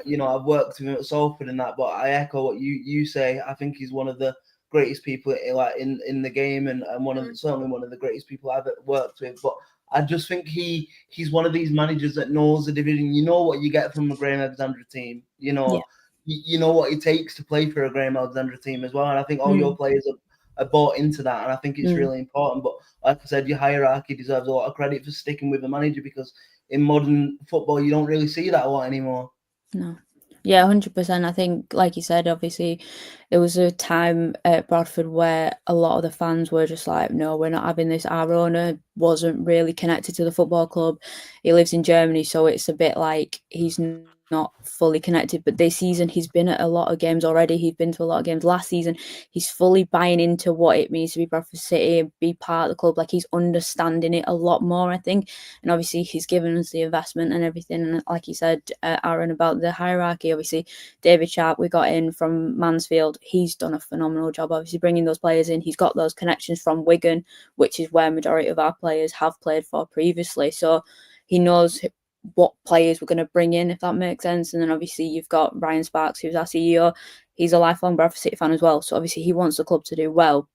you know, I've worked with him at Salford and that, but I echo what you say. I think he's one of the greatest people in the game, and certainly one of the greatest people I've worked with. But I just think he's one of these managers that knows the division. You know what you get from a Graham Alexander team. You know, you know what it takes to play for a Graham Alexander team as well. And I think all your players are bought into that, and I think it's really important. But like I said, your hierarchy deserves a lot of credit for sticking with the manager, because in modern football you don't really see that a lot anymore. No. Yeah, 100%. I think, like you said, obviously, there was a time at Bradford where a lot of the fans were just like, no, we're not having this. Our owner wasn't really connected to the football club. He lives in Germany, so it's a bit like he's not fully connected. But this season, he's been at a lot of games already. He's been to a lot of games last season. He's fully buying into what it means to be Bradford City and be part of the club. Like, he's understanding it a lot more, I think. And obviously, he's given us the investment and everything. And like you said, Aaron, about the hierarchy, obviously, David Sharp, we got in from Mansfield. He's done a phenomenal job, obviously, bringing those players in. He's got those connections from Wigan, which is where majority of our players have played for previously. So he knows what players we're going to bring in, if that makes sense. And then obviously you've got Ryan Sparks, who's our CEO. He's a lifelong Bradford City fan as well. So obviously he wants the club to do well.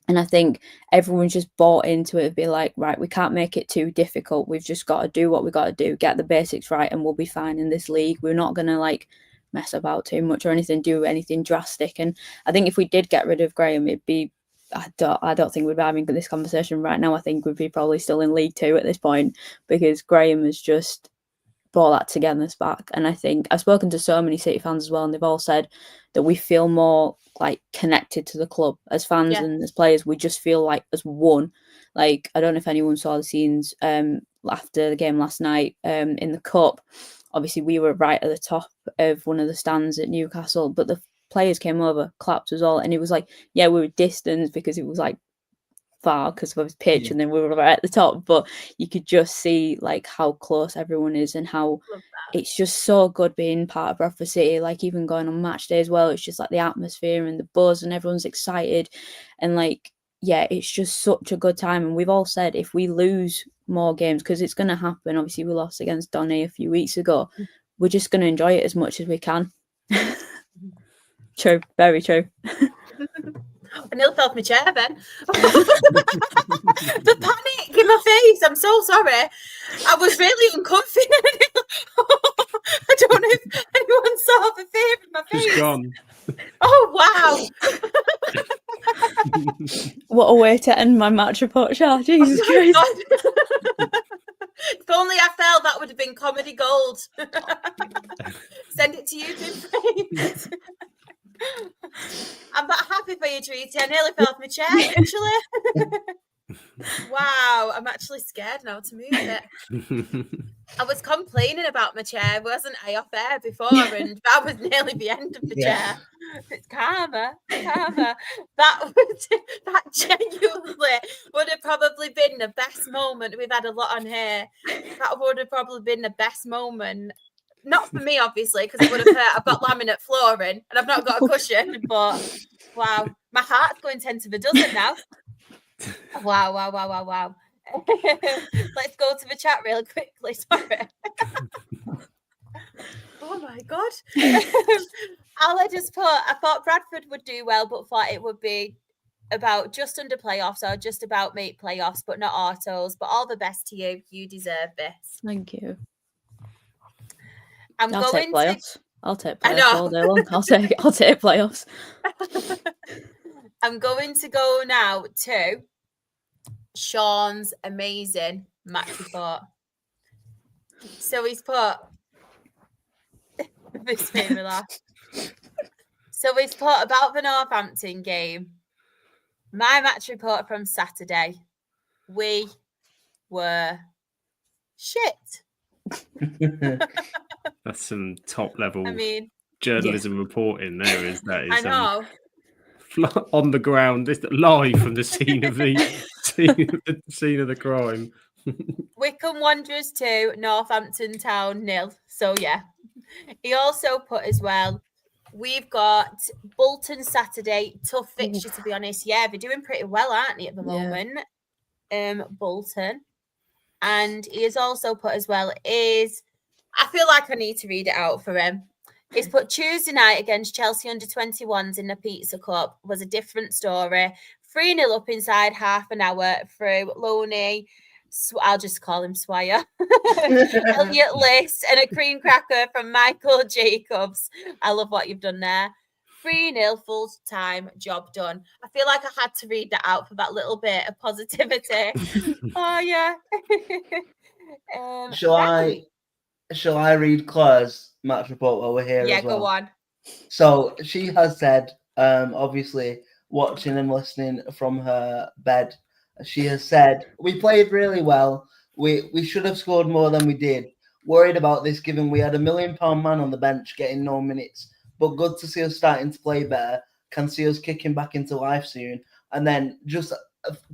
And I think everyone's just bought into it, be like, right, we can't make it too difficult. We've just got to do what we got to do, get the basics right, and we'll be fine in this league. We're not going to like mess about too much or anything, do anything drastic. And I think if we did get rid of Graham, it'd be, I don't think we'd be having this conversation right now. I think we'd be probably still in League Two at this point, because Graham has just brought that togetherness back. And I think I've spoken to so many City fans as well, and they've all said that we feel more like connected to the club as fans and as players. We just feel like as one. Like, I don't know if anyone saw the scenes after the game last night in the Cup. Obviously, we were right at the top of one of the stands at Newcastle, but the players came over, clapped us all, and it was like, yeah, we were distanced because it was like far because of his pitch, and then we were right at the top, but you could just see like how close everyone is and how it's just so good being part of Bradford City. Like, even going on match day as well, it's just like the atmosphere and the buzz and everyone's excited, and like, yeah, it's just such a good time. And we've all said if we lose more games, because it's going to happen, obviously we lost against Donny a few weeks ago, we're just going to enjoy it as much as we can. True, very true. I nearly fell off my chair then. The panic in my face. I'm so sorry. I was really uncomfy. I don't know if anyone saw the fear in my face. She's gone. Oh, wow. What a way to end my match report, Char. Jesus Christ. If only I fell, that would have been comedy gold. Send it to you, please. I'm not happy for you, Treaty. I nearly fell off my chair, literally. Wow, I'm actually scared now to move it. I was complaining about my chair, wasn't I, off air before, and that was nearly the end of the chair. It's karma. That genuinely would have probably been the best moment. We've had a lot on here. That would have probably been the best moment Not for me, obviously, because it would have hurt. I've got laminate flooring and I've not got a cushion. But wow, my heart's going 10 to the dozen now. Wow. Let's go to the chat real quickly. Sorry. Oh my God. I thought Bradford would do well, but thought it would be about just under playoffs or just about make playoffs, but not autos. But all the best to you. You deserve this. Thank you. I'll take playoffs. I'll take I playoffs know. all day long. I'll take playoffs. I'm going to go now to Sean's amazing match report. So he's put this made me laugh. So he's put about the Northampton game. My match report from Saturday. We were shit. That's some top level journalism reporting there, is that? I know. On the ground, live from the scene of the scene of the crime. Wycombe Wanderers 2, Northampton Town 0. So yeah. He also put as well, we've got Bolton Saturday, tough fixture to be honest. Yeah, they're doing pretty well, aren't they, at the moment? Bolton. And he has also put as well I feel like I need to read it out for him. He's put Tuesday night against Chelsea under-21s in the Pizza Cup was a different story. 3-0 up inside half an hour through Loney, I'll just call him Swire, Elliot List, and a cream cracker from Michael Jacobs. I love what you've done there. 3-0 full-time, job done. I feel like I had to read that out for that little bit of positivity. Oh, yeah. Shall I read Claire's match report while we're here as well? Yeah, go on. So she has said, obviously, watching and listening from her bed, she has said, we played really well. We should have scored more than we did. Worried about this given we had £1 million man on the bench getting no minutes. But good to see us starting to play better. Can see us kicking back into life soon. And then just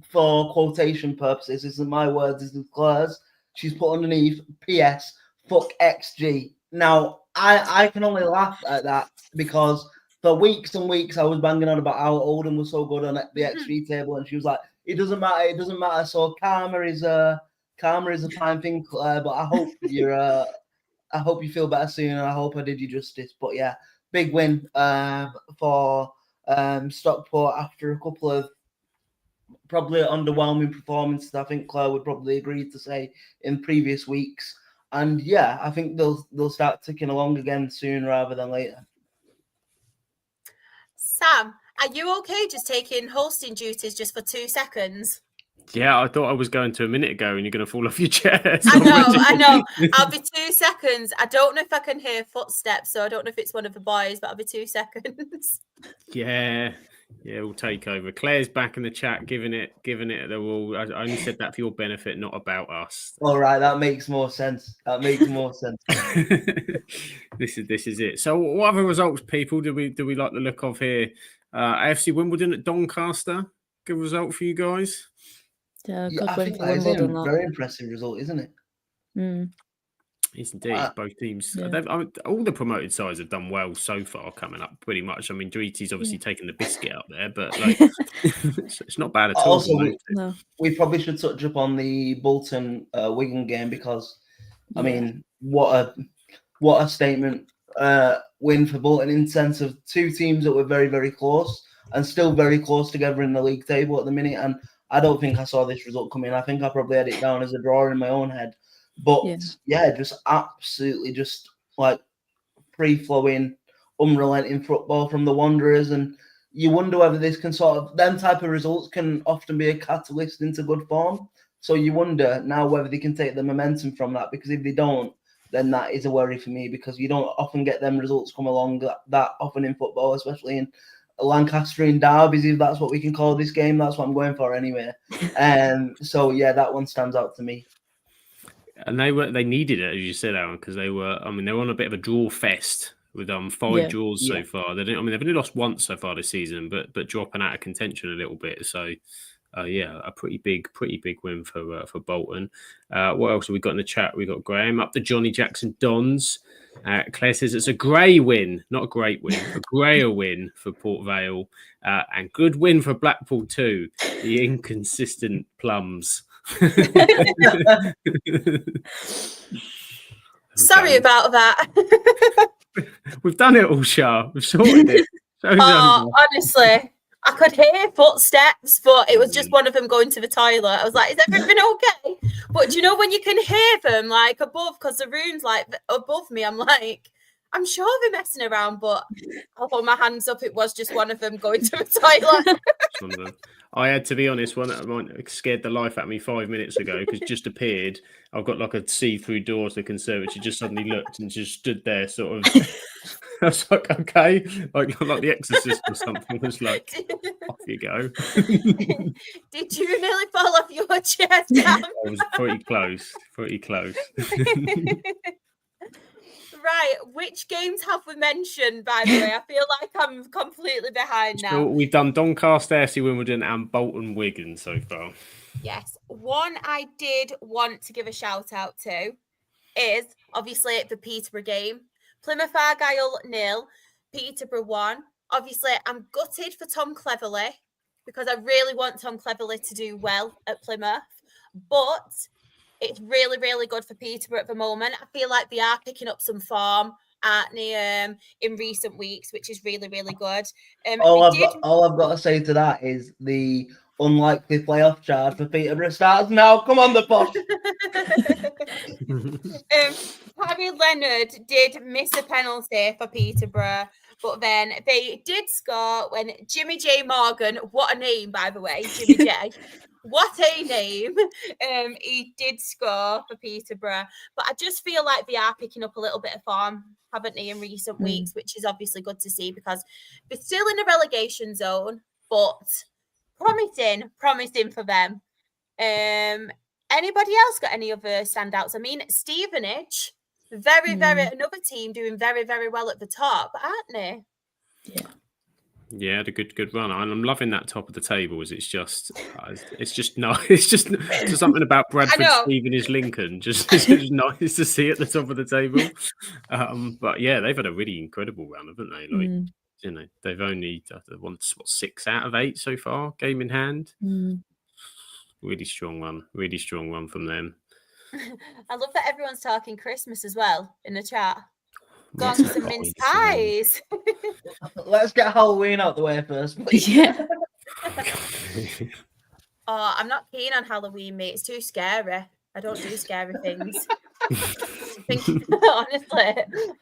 for quotation purposes, this isn't my words, this is Claire's. She's put underneath, P.S., fuck XG. Now, I can only laugh at that because for weeks and weeks I was banging on about how Oldham was so good on the XG table, and she was like, it doesn't matter. So karma is a fine thing, Claire, but I hope you feel better soon, and I hope I did you justice. But yeah, big win for Stockport after a couple of probably underwhelming performances. I think Claire would probably agree to say in previous weeks. And yeah, I think they'll start ticking along again soon rather than later. Sam, are you okay just taking hosting duties just for 2 seconds? Yeah, I thought I was going to a minute ago and you're going to fall off your chair. I know. I'll be 2 seconds. I don't know if I can hear footsteps, so I don't know if it's one of the boys, but I'll be 2 seconds. Yeah, we'll take over. Claire's back in the chat, giving it the all. I only said that for your benefit, not about us. All right, that makes more sense. This is it. So, what other results, people, do we like the look of here? AFC Wimbledon at Doncaster. Good result for you guys. Yeah, I think that is a very impressive result, isn't it? Yes, indeed. Both teams. Yeah. All the promoted sides have done well so far, coming up pretty much. I mean, Dreety's obviously taken the biscuit up there, but it's not bad at all. Also, we probably should touch up on the Bolton Wigan game because, I mean, what a statement win for Bolton in sense of two teams that were very, very close and still very close together in the league table at the minute. And I don't think I saw this result coming. I think I probably had it down as a draw in my own head. But just absolutely just like free-flowing, unrelenting football from the Wanderers. And you wonder whether this can them type of results can often be a catalyst into good form. So you wonder now whether they can take the momentum from that, because if they don't, then that is a worry for me, because you don't often get them results come along that often in football, especially in Lancaster in derbies, if that's what we can call this game. That's what I'm going for anyway. So yeah, that one stands out to me. And they needed it, as you said, Aaron, because they were on a bit of a draw fest with 5 draws so far. They've only lost once so far this season, but dropping out of contention a little bit. So a pretty big win for Bolton. What else have we got in the chat? We got Graham up the Johnny Jackson Dons. Claire says it's a grey win, not a great win, a greyer win for Port Vale, and good win for Blackpool too. The inconsistent plums. Sorry about that. We've done it all, Shah. We've sorted it. Honestly, I could hear footsteps, but it was just one of them going to the toilet. I was like, is everything okay? But do you know when you can hear them like above, because the room's like above me, I'm like, I'm sure they're messing around, but I'll hold my hands up. It was just one of them going to the toilet. I had to be honest, one that scared the life out of me 5 minutes ago because just appeared. I've got like a see-through door to the conservatory, just suddenly looked and just stood there sort of. I was like, okay, like the Exorcist or something. Was like, off you go. Did you nearly fall off your chair, Sam? I was pretty close. Right, which games have we mentioned, by the way? I feel like I'm completely behind now. So we've done Doncaster, FC Wimbledon and Bolton Wigan so far. Yes. One I did want to give a shout out to is obviously the Peterborough game. Plymouth Argyle 0, Peterborough 1. Obviously, I'm gutted for Tom Cleverley because I really want Tom Cleverley to do well at Plymouth. But it's really, really good for Peterborough at the moment. I feel like they are picking up some form, aren't they, in recent weeks, which is really, really good. All I've got to say to that is the unlikely playoff charge for Peterborough starts now. Come on, the posh. Harry Leonard did miss a penalty for Peterborough, but then they did score when Jimmy J. Morgan, what a name, by the way, Jimmy J. What a name. He did score for Peterborough. But I just feel like they are picking up a little bit of form, haven't they, in recent weeks, which is obviously good to see because they're still in a relegation zone, but promising for them. Anybody else got any other standouts? I mean, Stevenage, another team doing very, very well at the top, aren't they? Yeah, had a good run, and I'm loving that top of the table. It's just something about Bradford, Stevenage, Lincoln. It's just nice to see at the top of the table. But yeah, they've had a really incredible run, haven't they? Like they've only won 6 out of 8 so far, game in hand. Really strong run from them. I love that everyone's talking Christmas as well in the chat. Got some mince pies. Let's get Halloween out the way first, please. Yeah. I'm not keen on Halloween, mate. It's too scary. I don't do scary things. Honestly,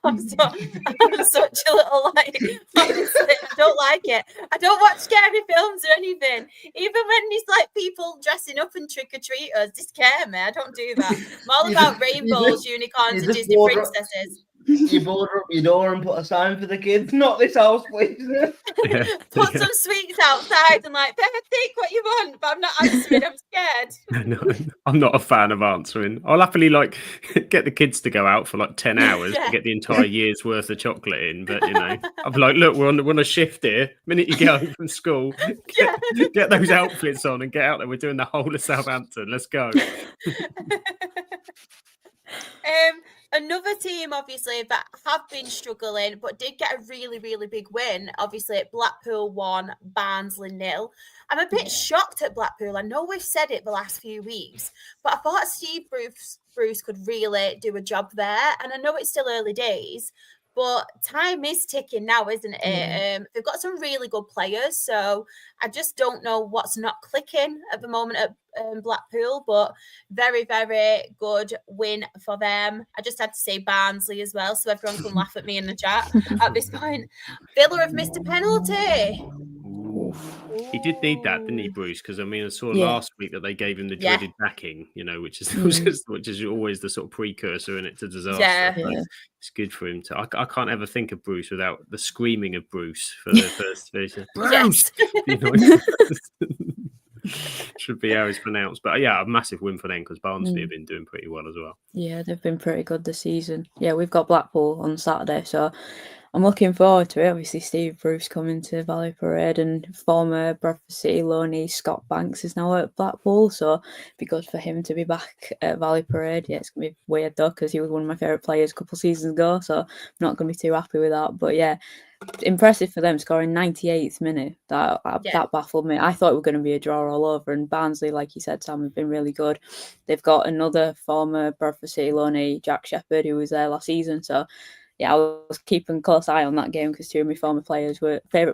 I'm such a little honestly, I don't like it. I don't watch scary films or anything. Even when there's like people dressing up and trick-or-treaters, they scare me. I don't do that. I'm all about rainbows, unicorns, and Disney princesses. You board up your door and put a sign for the kids. Not this house, please. Put some sweets outside and like, take what you want, but I'm not answering. I'm scared. No, I'm not a fan of answering. I'll happily like get the kids to go out for like 10 hours to get the entire year's worth of chocolate in. But I'm like, look, we're on a shift here. Minute you get home from school, get those outfits on and get out there. We're doing the whole of Southampton. Let's go. Another team, obviously, that have been struggling, but did get a really, really big win. Obviously, Blackpool 1, Barnsley 0. I'm a bit shocked at Blackpool. I know we've said it the last few weeks, but I thought Steve Bruce could really do a job there. And I know it's still early days, but time is ticking now, isn't it? They've got some really good players, so I just don't know what's not clicking at the moment at Blackpool, but very, very good win for them. I just had to say Barnsley as well, so everyone can laugh at me in the chat at this point. Villa have missed a penalty. He did need that, didn't he, Bruce? Because I mean, I saw last week that they gave him the dreaded backing, which is always the sort of precursor in it to disaster. It's good for him to. I can't ever think of Bruce without the screaming of Bruce for the first version. Bruce. Should be how it's pronounced. But yeah, a massive win for them because Barnsley have been doing pretty well as well. Yeah, they've been pretty good this season. Yeah, we've got Blackpool on Saturday, so I'm looking forward to it. Obviously, Steve Bruce coming to Valley Parade, and former Bradford City loanee Scott Banks is now at Blackpool, so it'd be good for him to be back at Valley Parade. Yeah, it's going to be weird though, because he was one of my favourite players a couple of seasons ago, so I'm not going to be too happy with that. But yeah, impressive for them scoring 98th minute. That baffled me. I thought it was going to be a draw all over, and Barnsley, like you said, Sam, have been really good. They've got another former Bradford City loanee, Jack Shepherd, who was there last season, so yeah, I was keeping a close eye on that game because two of my favourite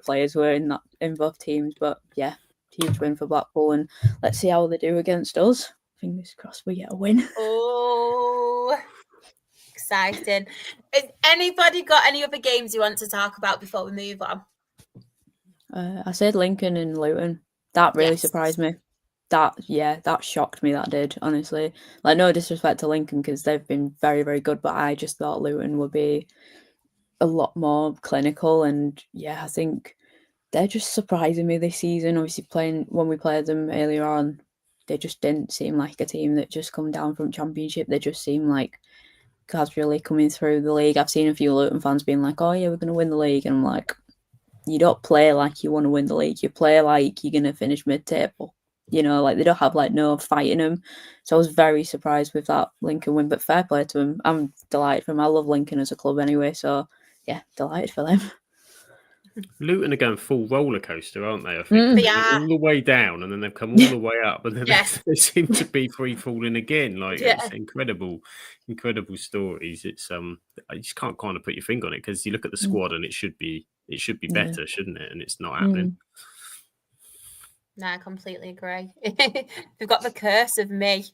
players were in both teams. But yeah, huge win for Blackpool, and let's see how they do against us. Fingers crossed we get a win. Oh, exciting. Has anybody got any other games you want to talk about before we move on? I said Lincoln and Luton. That really surprised me. That shocked me, that did, honestly. Like, no disrespect to Lincoln because they've been very, very good, but I just thought Luton would be a lot more clinical, and yeah, I think they're just surprising me this season. Obviously, when we played them earlier on, they just didn't seem like a team that just come down from Championship. They just seem like casually coming through the league. I've seen a few Luton fans being like, oh yeah, we're going to win the league, and I'm like, you don't play like you want to win the league. You play like you're going to finish mid-table. You know, like they don't have like no fight in them. So I was very surprised with that Lincoln win, but fair play to them. I'm delighted for them. I love Lincoln as a club anyway, so yeah, delighted for them. Luton are going full roller coaster, aren't they? I think they all the way down, and then they've come all the way up, and then they seem to be free falling again. Like it's incredible stories. It's I just can't kind of put your finger on it because you look at the squad and it should be better, shouldn't it? And it's not happening. No, I completely agree. They've got the curse of me.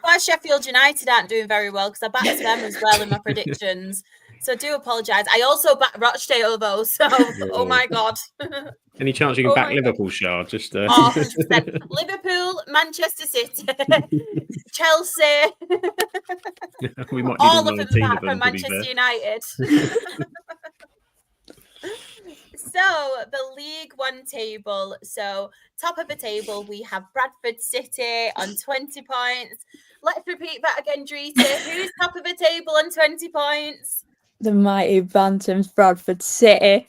Why Sheffield United aren't doing very well because I backed them as well in my predictions. So I do apologise. I also backed Rochdale though, so oh my god. Any chance you can back Liverpool, Shah? Just 100%. Liverpool, Manchester City, Chelsea. We might need all of them back from Manchester United. So the League One table. So top of the table, we have Bradford City on 20 points. Let's repeat that again, Drita. Who's top of the table on 20 points? The mighty Bantams, Bradford City.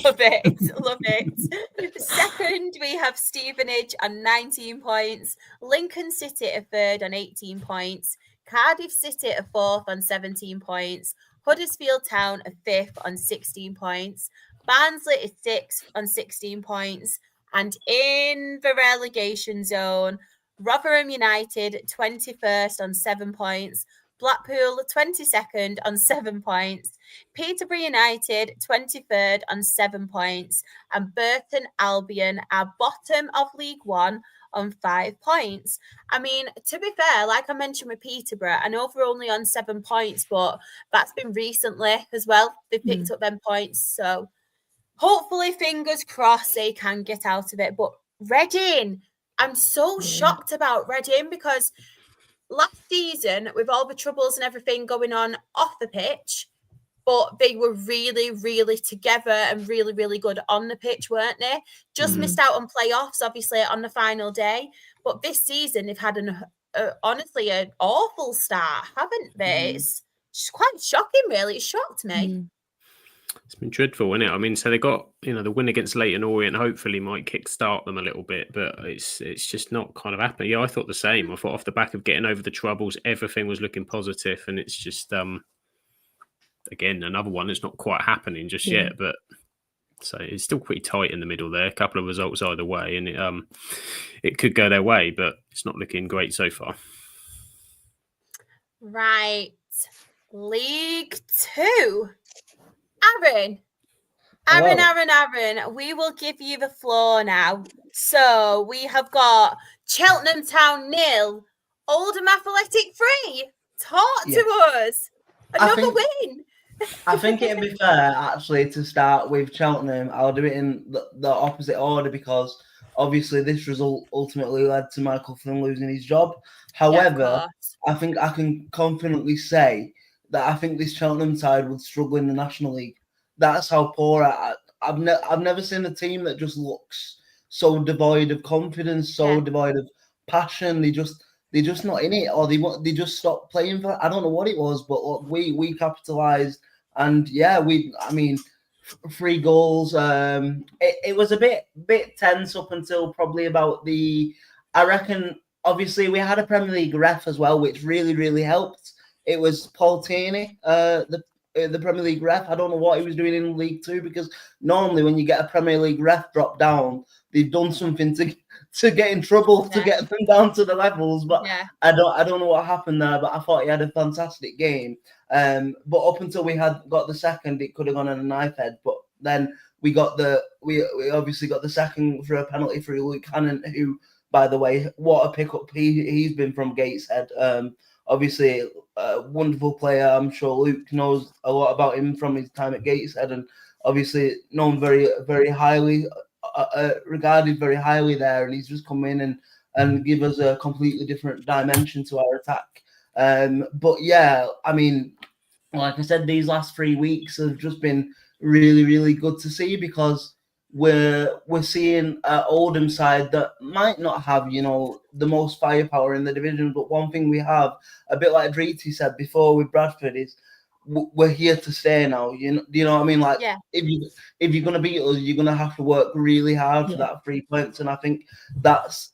Love it. Second, we have Stevenage on 19 points. Lincoln City at third on 18 points. Cardiff City at fourth on 17 points. Huddersfield Town at fifth on 16 points. Barnsley is sixth on 16 points. And in the relegation zone, Rotherham United 21st on 7 points. Blackpool 22nd on 7 points. Peterborough United 23rd on 7 points. And Burton Albion are bottom of League One on 5 points. I mean, to be fair, like I mentioned with Peterborough, I know they're only on 7 points, but that's been recently as well. They've picked up them points. So hopefully, fingers crossed, they can get out of it. But Reading, I'm so shocked about Reading because last season, with all the troubles and everything going on off the pitch, but they were really, really together and really, really good on the pitch, weren't they? Just missed out on playoffs, obviously, on the final day. But this season, they've had honestly an awful start, haven't they? It's just quite shocking, really. It shocked me. It's been dreadful, isn't it? I mean, so they got, the win against Leyton Orient hopefully might kickstart them a little bit, but it's just not kind of happening. Yeah, I thought the same. I thought off the back of getting over the troubles, everything was looking positive, and it's just, again, another one that's not quite happening just yet, but so it's still pretty tight in the middle there. A couple of results either way, and it could go their way, but it's not looking great so far. Right. League Two. Aaron, we will give you the floor now. So we have got Cheltenham Town 0, Oldham Athletic 3. Talk to us. Another win. I think it'd be fair, actually, to start with Cheltenham. I'll do it in the opposite order because obviously this result ultimately led to Michael Flynn losing his job. However, I think I can confidently say that I think this Cheltenham side would struggle in the National League. That's how poor I've never seen a team that just looks so devoid of confidence, so devoid of passion. They're just not in it, or they just stopped playing for. I don't know what it was, but look, we capitalized, and yeah, 3 goals. It was a bit tense up until probably about I reckon. Obviously, we had a Premier League ref as well, which really helped. It was Paul Tierney, the Premier League ref. I don't know what he was doing in League Two, because normally when you get a Premier League ref drop down, they've done something to get in trouble to get them down to the levels. But I don't know what happened there. But I thought he had a fantastic game. But up until we got the second, it could have gone on a knife head. But then we obviously got the second for a penalty for Luke Cannon, who, by the way, what a pickup he's been from Gateshead. Obviously, a wonderful player. I'm sure Luke knows a lot about him from his time at Gateshead, and obviously known very highly, regarded very highly there. And he's just come in and give us a completely different dimension to our attack. But yeah, I mean, like I said, these last 3 weeks have just been really good to see, because we're seeing an Oldham side that might not have, the most firepower in the division, but one thing we have, a bit like Dreety said before with Bradford, is we're here to stay now. Do you know what I mean? Like, if you're gonna beat us, you're gonna have to work really hard for that 3 points, and I think that's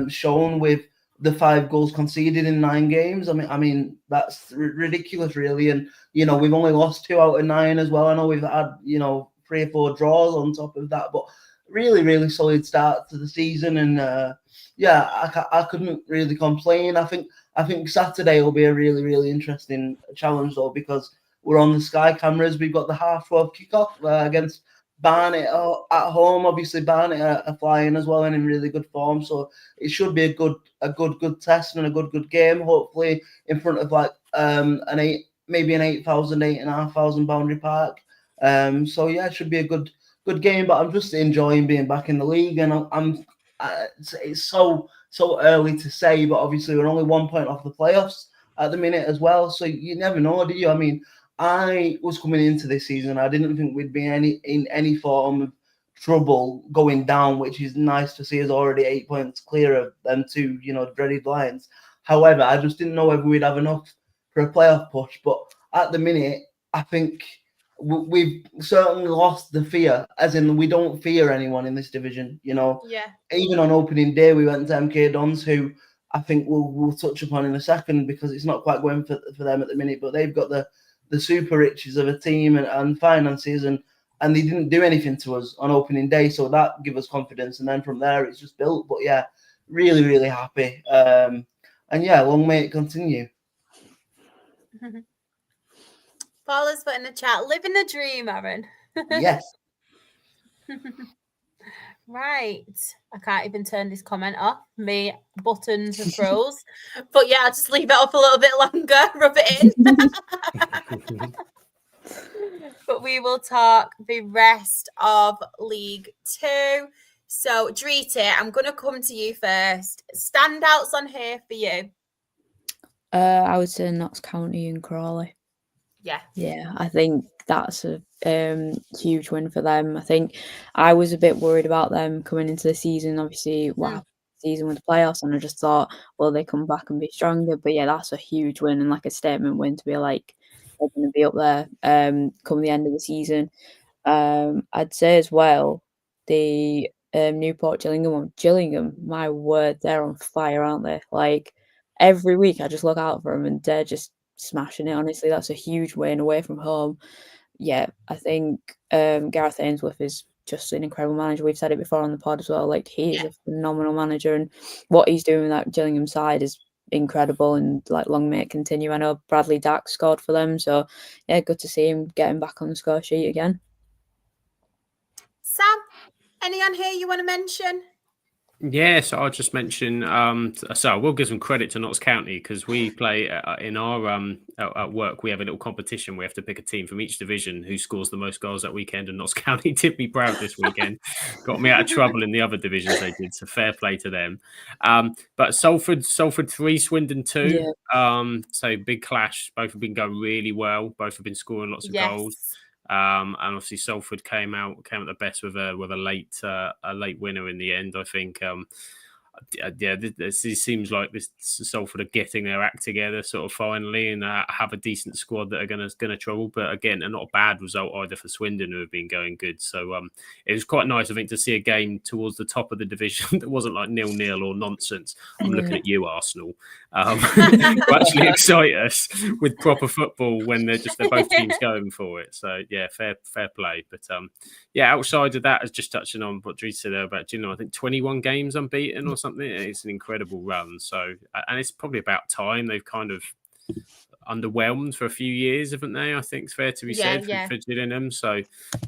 shown with the 5 goals conceded in 9 games. I mean that's ridiculous, really. And we've only lost 2 out of 9 as well. I know we've had 3 or 4 draws on top of that, but really solid start to the season. And I couldn't really complain. I think Saturday will be a really interesting challenge, though, because we're on the Sky cameras. We've got the 12:30 kickoff against Barnet at home. Obviously, Barnet are flying as well and in really good form, so it should be a good test and a good game. Hopefully, in front of maybe an 8,500 boundary park. So yeah, it should be a good game. But I'm just enjoying being back in the league, and it's so early to say. But obviously, we're only 1 point off the playoffs at the minute as well. So you never know, do you? I mean, I was coming into this season, I didn't think we'd be in any form of trouble going down, which is nice to see us already 8 points clear of them 2, dreaded Lions. However, I just didn't know whether we'd have enough for a playoff push. But at the minute, I think we've certainly lost the fear, as in we don't fear anyone in this division. Even on opening day, we went to MK Dons, who I think we'll touch upon in a second, because it's not quite going for them at the minute, but they've got the super riches of a team and finances, and they didn't do anything to us on opening day, so that gave us confidence, and then from there it's just built. But yeah, really happy, and yeah, long may it continue. Paula's put in the chat, living the dream, Aaron. Yes. Right. I can't even turn this comment off. Me buttons are froze. But yeah, I'll just leave it off a little bit longer, rub it in. But we will talk the rest of League Two. So, Dreety, I'm going to come to you first. Standouts on here for you? I would say Notts County and Crawley. Yeah, I think that's a huge win for them. I think I was a bit worried about them coming into the season. Obviously, what happened the season with the playoffs, and I just thought, well, they come back and be stronger. But yeah, that's a huge win and like a statement win to be like they're going to be up there come the end of the season. I'd say as well the Newport Gillingham one. Gillingham, my word, they're on fire, aren't they? Like every week, I just look out for them and they're just smashing it. Honestly, that's a huge win away from home. Yeah, I think Gareth Ainsworth is just an incredible manager. We've said it before on the pod as well. Like he is a phenomenal manager, and what he's doing with that Gillingham side is incredible. And like long may it continue. I know Bradley Dack scored for them, so yeah, good to see him getting back on the score sheet again. Sam, any on here you want to mention? Yes, I'll just mention. So I will give some credit to Notts County, because we play in our at work. We have a little competition. We have to pick a team from each division who scores the most goals that weekend. And Notts County did me proud this weekend. Got me out of trouble in the other divisions they did. So fair play to them. But Salford 3, Swindon 2. So big clash. Both have been going really well. Both have been scoring lots of goals. And obviously Salford came out the best with a late winner in the end. I think this seems like this Salford are getting their act together sort of finally, and have a decent squad that are going to trouble. But again, not a bad result either for Swindon, who have been going good. So it was quite nice, I think, to see a game towards the top of the division that wasn't like 0-0 or nonsense. I'm looking at you, Arsenal, to actually excite us with proper football when they're both teams going for it. So yeah, fair play. But outside of that, as just touching on what Drew said there about, I think 21 games unbeaten or something. It's an incredible run. So, and it's probably about time. They've kind of underwhelmed for a few years, haven't they? I think it's fair to be said for Gillingham. So,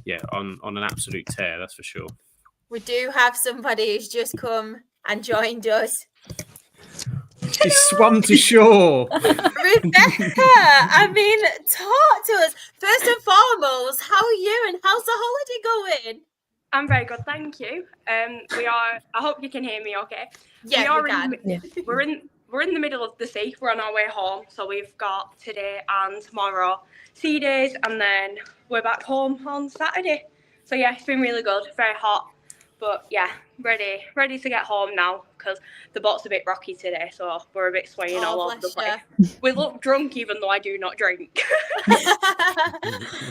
yeah, on an absolute tear, that's for sure. We do have somebody who's just come and joined us. She swum to shore. Rebecca, I mean, talk to us. First and foremost, how are you and how's the holiday going? I'm very good, thank you. I hope you can hear me okay. Yeah, we can. We're in the middle of the sea. We're on our way home. So we've got today and tomorrow sea days, and then we're back home on Saturday. So yeah, it's been really good, very hot. But yeah, ready to get home now because the boat's a bit rocky today, so we're a bit swaying all over the place. We look drunk even though I do not drink.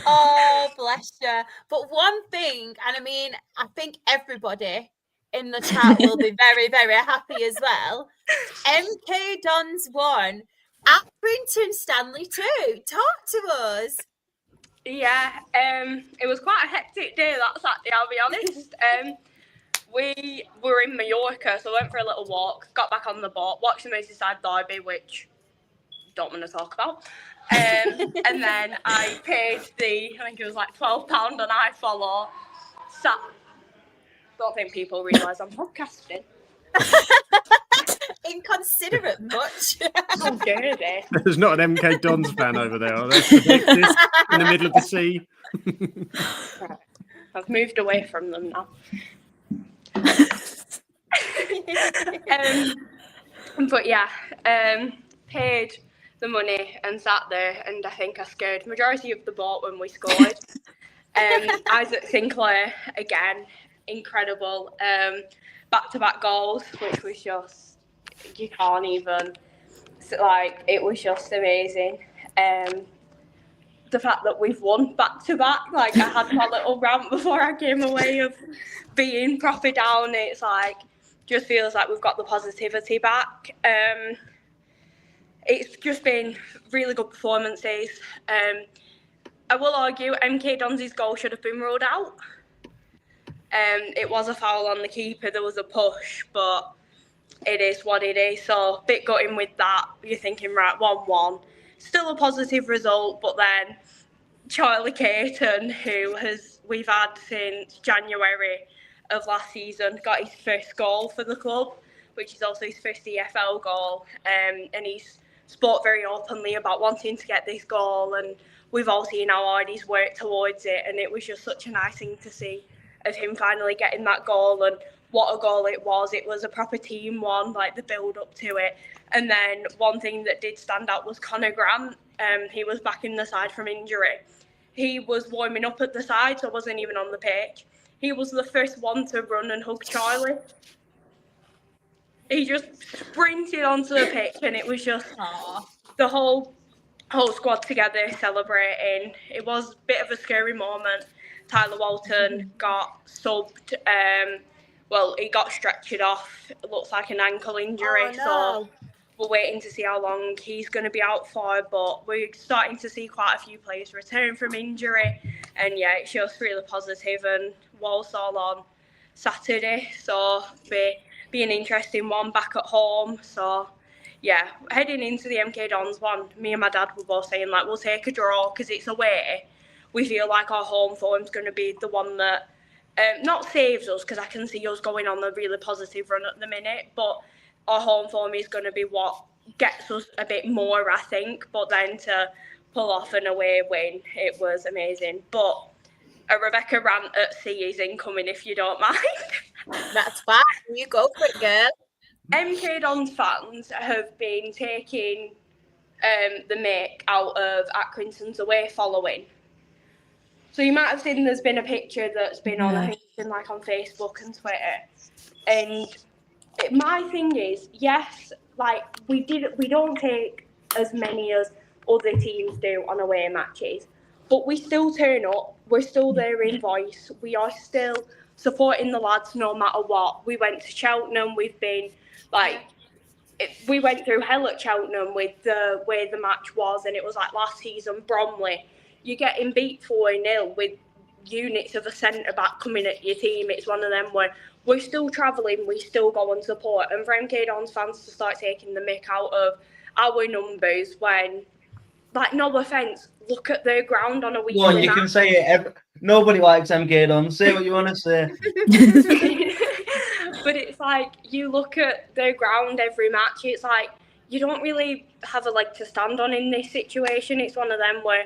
Oh, bless you. But one thing, and I mean, I think everybody in the chat will be very, very happy as well. MK Dons won at Brinton Stanley too. Talk to us. Yeah, it was quite a hectic day that Saturday, I'll be honest. We were in Mallorca, so I went for a little walk, got back on the boat, watched the Merseyside derby, which I don't want to talk about. And then I paid I think it was like £12 on iFollow. Don't think people realise I'm podcasting. Inconsiderate much. How dare they? There's not an MK Dons fan over there, are there? In the middle of the sea. Right. I've moved away from them now. But yeah, paid the money and sat there, and I think I scared the majority of the boat when we scored. Isaac Sinclair again, incredible. Back-to-back goals, which was just, you can't even, it was just amazing. The fact that we've won back-to-back, I had my little rant before I came away of being proper down. It's just feels like we've got the positivity back. It's just been really good performances. I will argue MK Dons' goal should have been ruled out. It was a foul on the keeper. There was a push, but it is what it is. So, bit gutting with that. You're thinking, right, 1-1. Still a positive result, but then Charlie Caton, who we've had since January of last season, got his first goal for the club, which is also his first EFL goal. And he's spoke very openly about wanting to get this goal, and we've all seen how hard he's worked towards it, and it was just such a nice thing to see of him finally getting that goal. And what a goal it was a proper team one, the build up to it. And then one thing that did stand out was Conor Grant. He was back in the side from injury. He was warming up at the side, so wasn't even on the pitch. He was the first one to run and hug Charlie. He just sprinted onto the pitch, and it was just the whole squad together celebrating. It was a bit of a scary moment. Tyler Walton got subbed. He got stretchered off. It looks like an ankle injury. So we're waiting to see how long he's going to be out for. But we're starting to see quite a few players return from injury. And yeah, it's just really positive. And Walsall on Saturday. So be an interesting one back at home. So yeah, heading into the MK Dons one, me and my dad were both saying we'll take a draw because it's away. We feel like our home form's going to be the one that not saves us, because I can see us going on a really positive run at the minute, but our home form is going to be what gets us a bit more, I think. But then to pull off an away win, it was amazing. But a Rebecca rant at sea is incoming, if you don't mind. That's fine. You go for it, girl. MK Dons fans have been taking the mick out of Accrington's away following. So you might have seen there's been a picture that's been on, I think it's been like on Facebook and Twitter. And my thing is, yes, like we don't take as many as other teams do on away matches, but we still turn up. We're still there in voice. We are still supporting the lads no matter what. We went to Cheltenham. We've been like, we went through hell at Cheltenham with the way the match was, and it was like last season, Bromley. You're getting beat 4-0 with units of a centre back coming at your team. It's one of them where we're still travelling, we still go and support. And for MK Dons fans to start taking the mick out of our numbers when, like, no offence, look at their ground on a weekly Go on, you can say it. Nobody likes MK Dons. Say what you want to say. But it's like, you look at their ground every match, it's like, you don't really have a leg to stand on in this situation. It's one of them where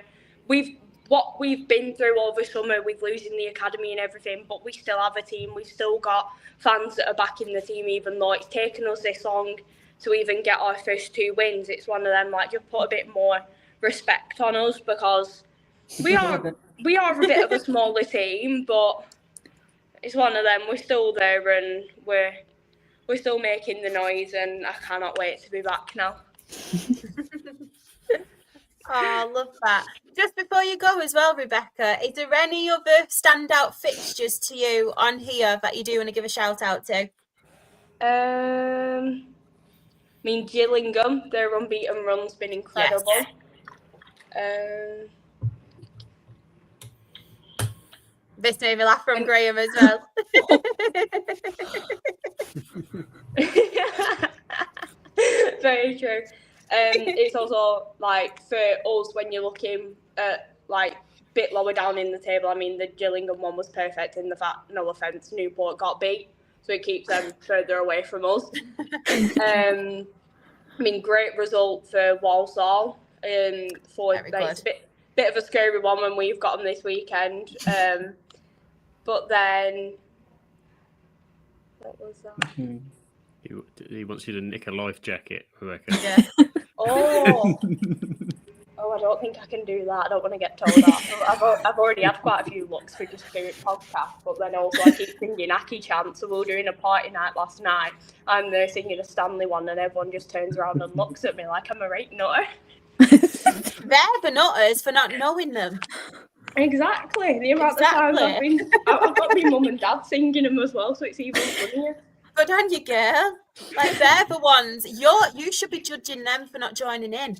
what we've been through over summer with losing the academy and everything, but we still have a team. We've still got fans that are backing the team, even though it's taken us this long to even get our first 2 wins. It's one of them, like, just put a bit more respect on us, because we are a bit of a smaller team, but it's one of them. We're still there and we're still making the noise, and I cannot wait to be back now. Oh, I love that. Just before you go as well, Rebecca, is there any other standout fixtures to you on here that you do want to give a shout out to? I mean, Gillingham, their unbeaten run's been incredible. Yes. This made me laugh from Graham as well. Very true. It's also, like, for us, when you're looking at, like, a bit lower down in the table, I mean, the Gillingham one was perfect in the fact, no offence, Newport got beat, so it keeps them further away from us. I mean, great result for Walsall. It's a bit of a scary one when we've got them this weekend. But then, what was that? He wants you to nick a life jacket, Rebecca. Yeah. Oh, I don't think I can do that. I don't want to get told that. I've already had quite a few looks for just doing podcast, but then also I keep singing Aki chants. So we were doing a party night last night. I'm there singing a Stanley one, and everyone just turns around and looks at me like I'm a right nutter. They're the nutters for not knowing them. Exactly. The amount of times I've got my mum and dad singing them as well, so it's even funnier. Good on you, girl. Like, they're the ones. You should be judging them for not joining in.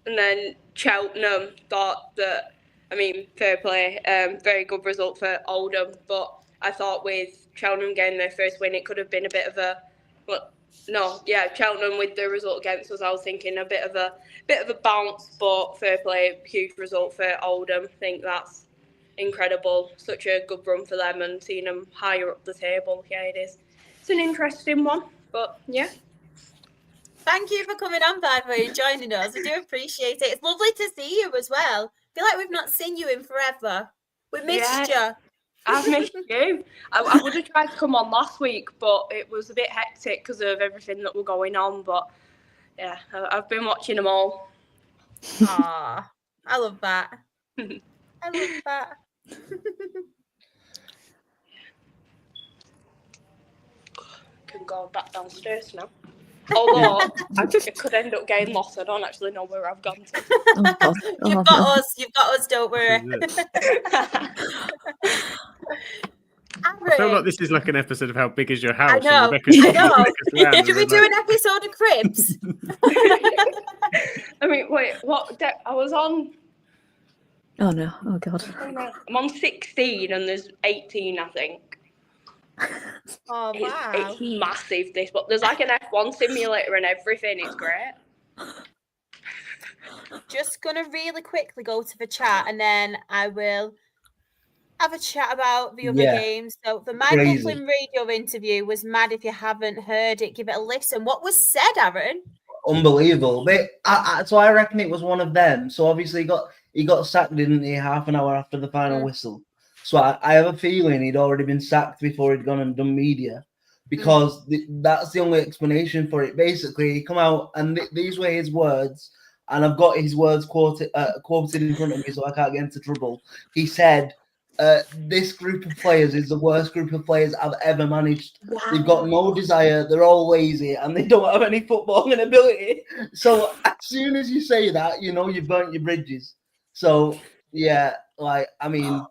And then Cheltenham thought that, I mean, fair play, very good result for Oldham, but I thought with Cheltenham getting their first win, it could have been a bit of a, Cheltenham with the result against us, I was thinking a bit of a bounce, but fair play, huge result for Oldham. I think that's incredible. Such a good run for them, and seeing them higher up the table. Yeah, it is. It's an interesting one, but yeah. Thank you for coming on, by the way, and joining us. I do appreciate it. It's lovely to see you as well. I feel like we've not seen you in forever. We missed you. I've missed you. I would have tried to come on last week, but it was a bit hectic because of everything that were going on. But yeah, I've been watching them all. Aww, I love that. I love that. Can go back downstairs now. Although I could end up getting lost. I don't actually know where I've gone to. You've got us. You've got us. Don't worry. I feel like this is like an episode of How Big Is Your House? I know. Should we do an episode of Cribs? I mean, wait. What? I was on. Oh no! Oh god! I'm on 16, and there's 18, I think. Oh wow! It's massive. This, but there's like an F1 simulator and everything. It's great. Just gonna really quickly go to the chat, and then I will have a chat about the other games. So the Michael Flynn radio interview was mad. If you haven't heard it, give it a listen. What was said, Aaron? Unbelievable. So I reckon it was one of them. So obviously he got sacked, didn't he, half an hour after the final whistle. So I have a feeling he'd already been sacked before he'd gone and done media, because that's the only explanation for it. Basically, he come out and these were his words. and I've got his words quoted in front of me, so I can't get into trouble. He said, "This group of players is the worst group of players I've ever managed. Wow. They've got no desire, they're all lazy, and they don't have any footballing ability." So as soon as you say that, you know you've burnt your bridges. So yeah, like I mean,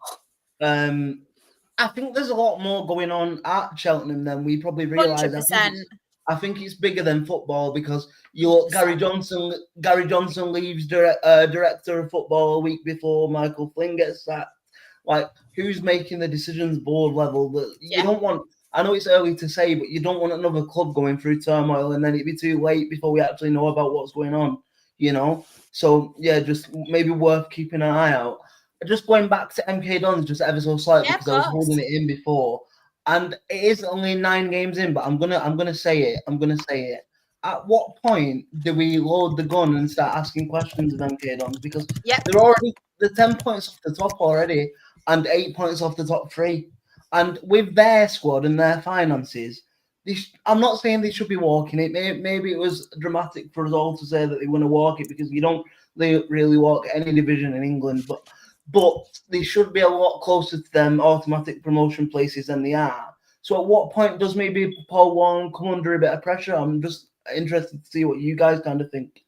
I think there's a lot more going on at Cheltenham than we probably realise. 100%. I think it's bigger than football because you look, Gary Johnson leaves director of football a week before Michael Flynn gets sacked. Like, who's making the decisions board level? That you don't want. I know it's early to say, but you don't want another club going through turmoil and then it'd be too late before we actually know about what's going on. You know, so yeah, just maybe worth keeping an eye out. Just going back to MK Dons just ever so slightly because I was holding it in before. And it is only 9 games in, but I'm gonna say it. At what point do we load the gun and start asking questions of MK Dons? Because they're 10 points off the top already, and 8 points off the top 3. And with their squad and their finances, I'm not saying they should be walking it. Maybe it was dramatic for us all to say that they want to walk it because you don't really walk any division in England, but they should be a lot closer to them automatic promotion places than they are. So at what point does maybe Paul Warren come under a bit of pressure? I'm just interested to see what you guys kind of think.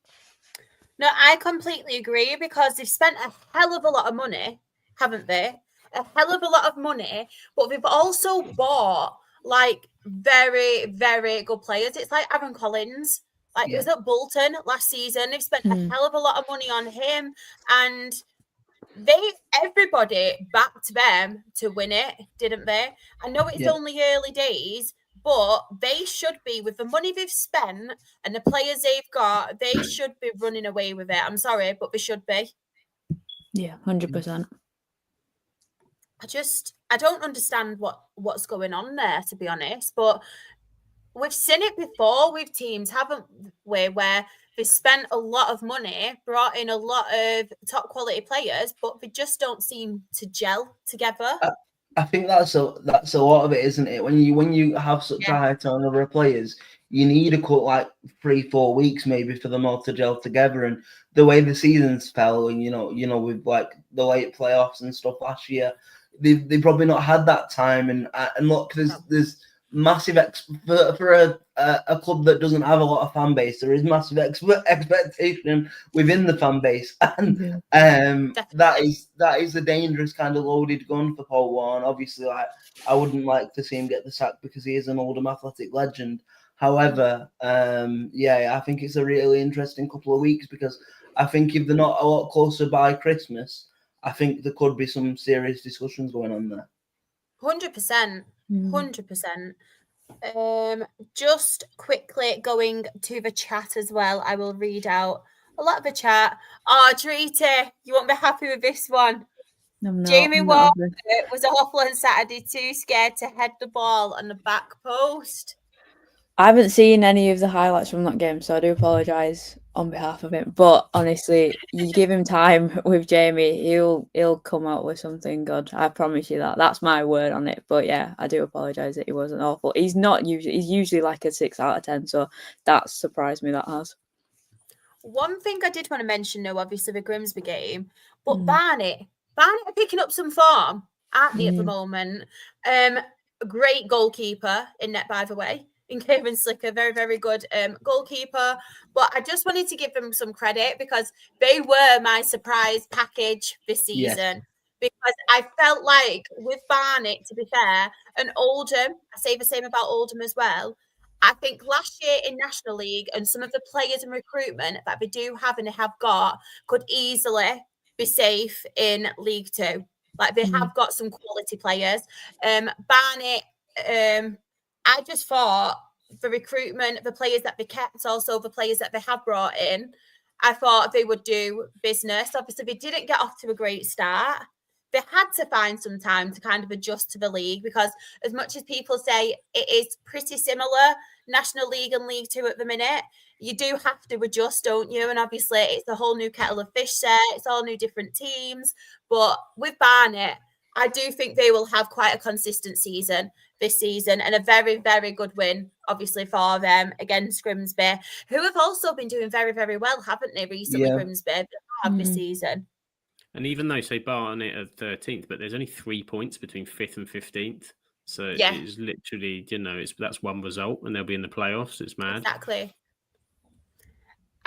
No, I completely agree because they've spent a hell of a lot of money, haven't they? A hell of a lot of money, but they've also bought like very, very good players. It's like Aaron Collins. Like he was at Bolton last season. They've spent a hell of a lot of money on him, and everybody backed them to win it, didn't they? I know it's only early days, but they should be, with the money they've spent and the players they've got, they should be running away with it. I'm sorry, but they should be. Yeah, 100%. I don't understand what's going on there, to be honest. But we've seen it before with teams, haven't we, where they spent a lot of money, brought in a lot of top quality players, but they just don't seem to gel together. I think that's a lot of it, isn't it? When you have such a high turnover of players, you need a cut like 3-4 weeks maybe for them all to gel together. And the way the seasons fell, and you know, with like the late playoffs and stuff last year, they probably not had that time. And look, there's massive for a club that doesn't have a lot of fan base. There is massive expectation within the fan base, and that is a dangerous kind of loaded gun for Paul Warren. Obviously, I wouldn't like to see him get the sack because he is an Oldham Athletic legend. However, I think it's a really interesting couple of weeks because I think if they're not a lot closer by Christmas, I think there could be some serious discussions going on there. 100%. 100%. Just quickly going to the chat as well. I will read out a lot of the chat. Oh, Treaty, you won't be happy with this one. Jamie Ward was awful on Saturday, too scared to head the ball on the back post. I haven't seen any of the highlights from that game, so I do apologise on behalf of him. But honestly, you give him time with Jamie, he'll come out with something good. I promise you that. That's my word on it. But yeah, I do apologise that he wasn't awful. He's usually like a 6 out of 10, so that surprised me, that has. One thing I did want to mention, though, obviously the Grimsby game, but Barnet are picking up some form, aren't they, at the moment? A great goalkeeper in net, by the way. In Kevin Slicker, very, very good goalkeeper. But I just wanted to give them some credit because they were my surprise package this season. Because I felt like with Barnet, to be fair, and Oldham, I say the same about Oldham as well. I think last year in National League and some of the players and recruitment that they do have and they have got could easily be safe in League Two. Like they have got some quality players. Barnet, I just thought the recruitment, the players that they kept, also the players that they have brought in, I thought they would do business. Obviously, they didn't get off to a great start. They had to find some time to kind of adjust to the league because as much as people say it is pretty similar, National League and League Two at the minute, you do have to adjust, don't you? And obviously, it's a whole new kettle of fish there. It's all new different teams. But with Barnet, I do think they will have quite a consistent season. this season, and a very, very good win, obviously, for them against Grimsby, who have also been doing very, very well, haven't they, recently, Grimsby, this season. And even though, say, Barnet are 13th, but there's only 3 points between 5th and 15th. So it's literally, that's one result, and they'll be in the playoffs. It's mad. Exactly.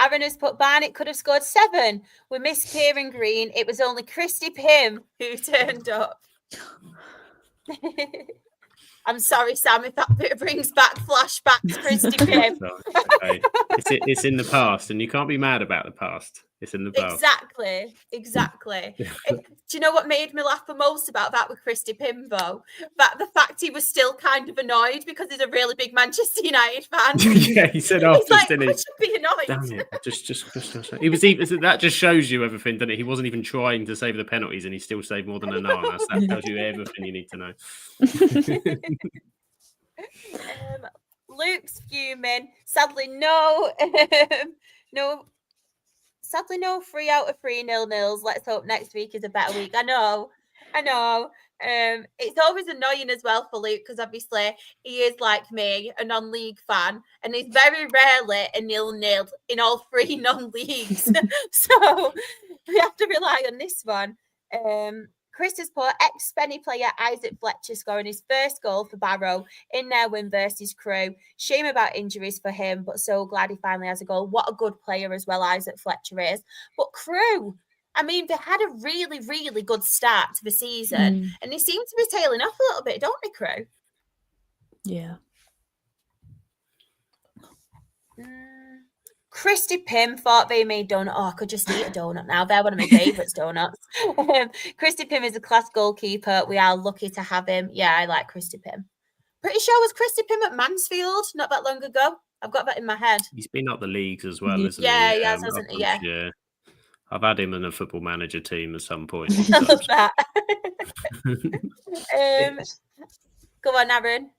Aaron has put Barnet could have scored 7. We missed Kieran Green. It was only Christy Pym who turned up. I'm sorry, Sam, if that bit brings back flashbacks to Christy Pym. Okay. It's in the past, and you can't be mad about the past. It's in the past. Exactly. Do you know what made me laugh the most about that with Christy Pym, though? The fact he was still kind of annoyed because he's a really big Manchester United fan. Yeah, he said after, didn't he? Could you be annoyed? Damn it! Just. He was even. That just shows you everything, doesn't it? He wasn't even trying to save the penalties, and he still saved more than Anana. So that tells you everything you need to know. Luke's fuming. Sadly, no. Sadly, no 3 out of 3 0-0s. Let's hope next week is a better week. I know. It's always annoying as well for Luke because obviously he is like me, a non-league fan, and he's very rarely a 0-0 in all 3 non-leagues. So we have to rely on this one. Chris has put ex-Spenny player Isaac Fletcher scoring his first goal for Barrow in their win versus Crewe. Shame about injuries for him, but so glad he finally has a goal. What a good player as well Isaac Fletcher is. But Crewe, I mean, they had a really, really good start to the season, and they seem to be tailing off a little bit, don't they, Crewe? Yeah. Christy Pym thought they made donut. Oh, I could just eat a donut now. They're one of my favourites, donuts. Christy Pym is a class goalkeeper. We are lucky to have him. Yeah, I like Christy Pym. Pretty sure it was Christy Pym at Mansfield not that long ago. I've got that in my head. He's been up the leagues as well, isn't he? Yeah, he has, hasn't he? Yeah. I've had him in a football manager team at some point. I love that. Go on, Aaron.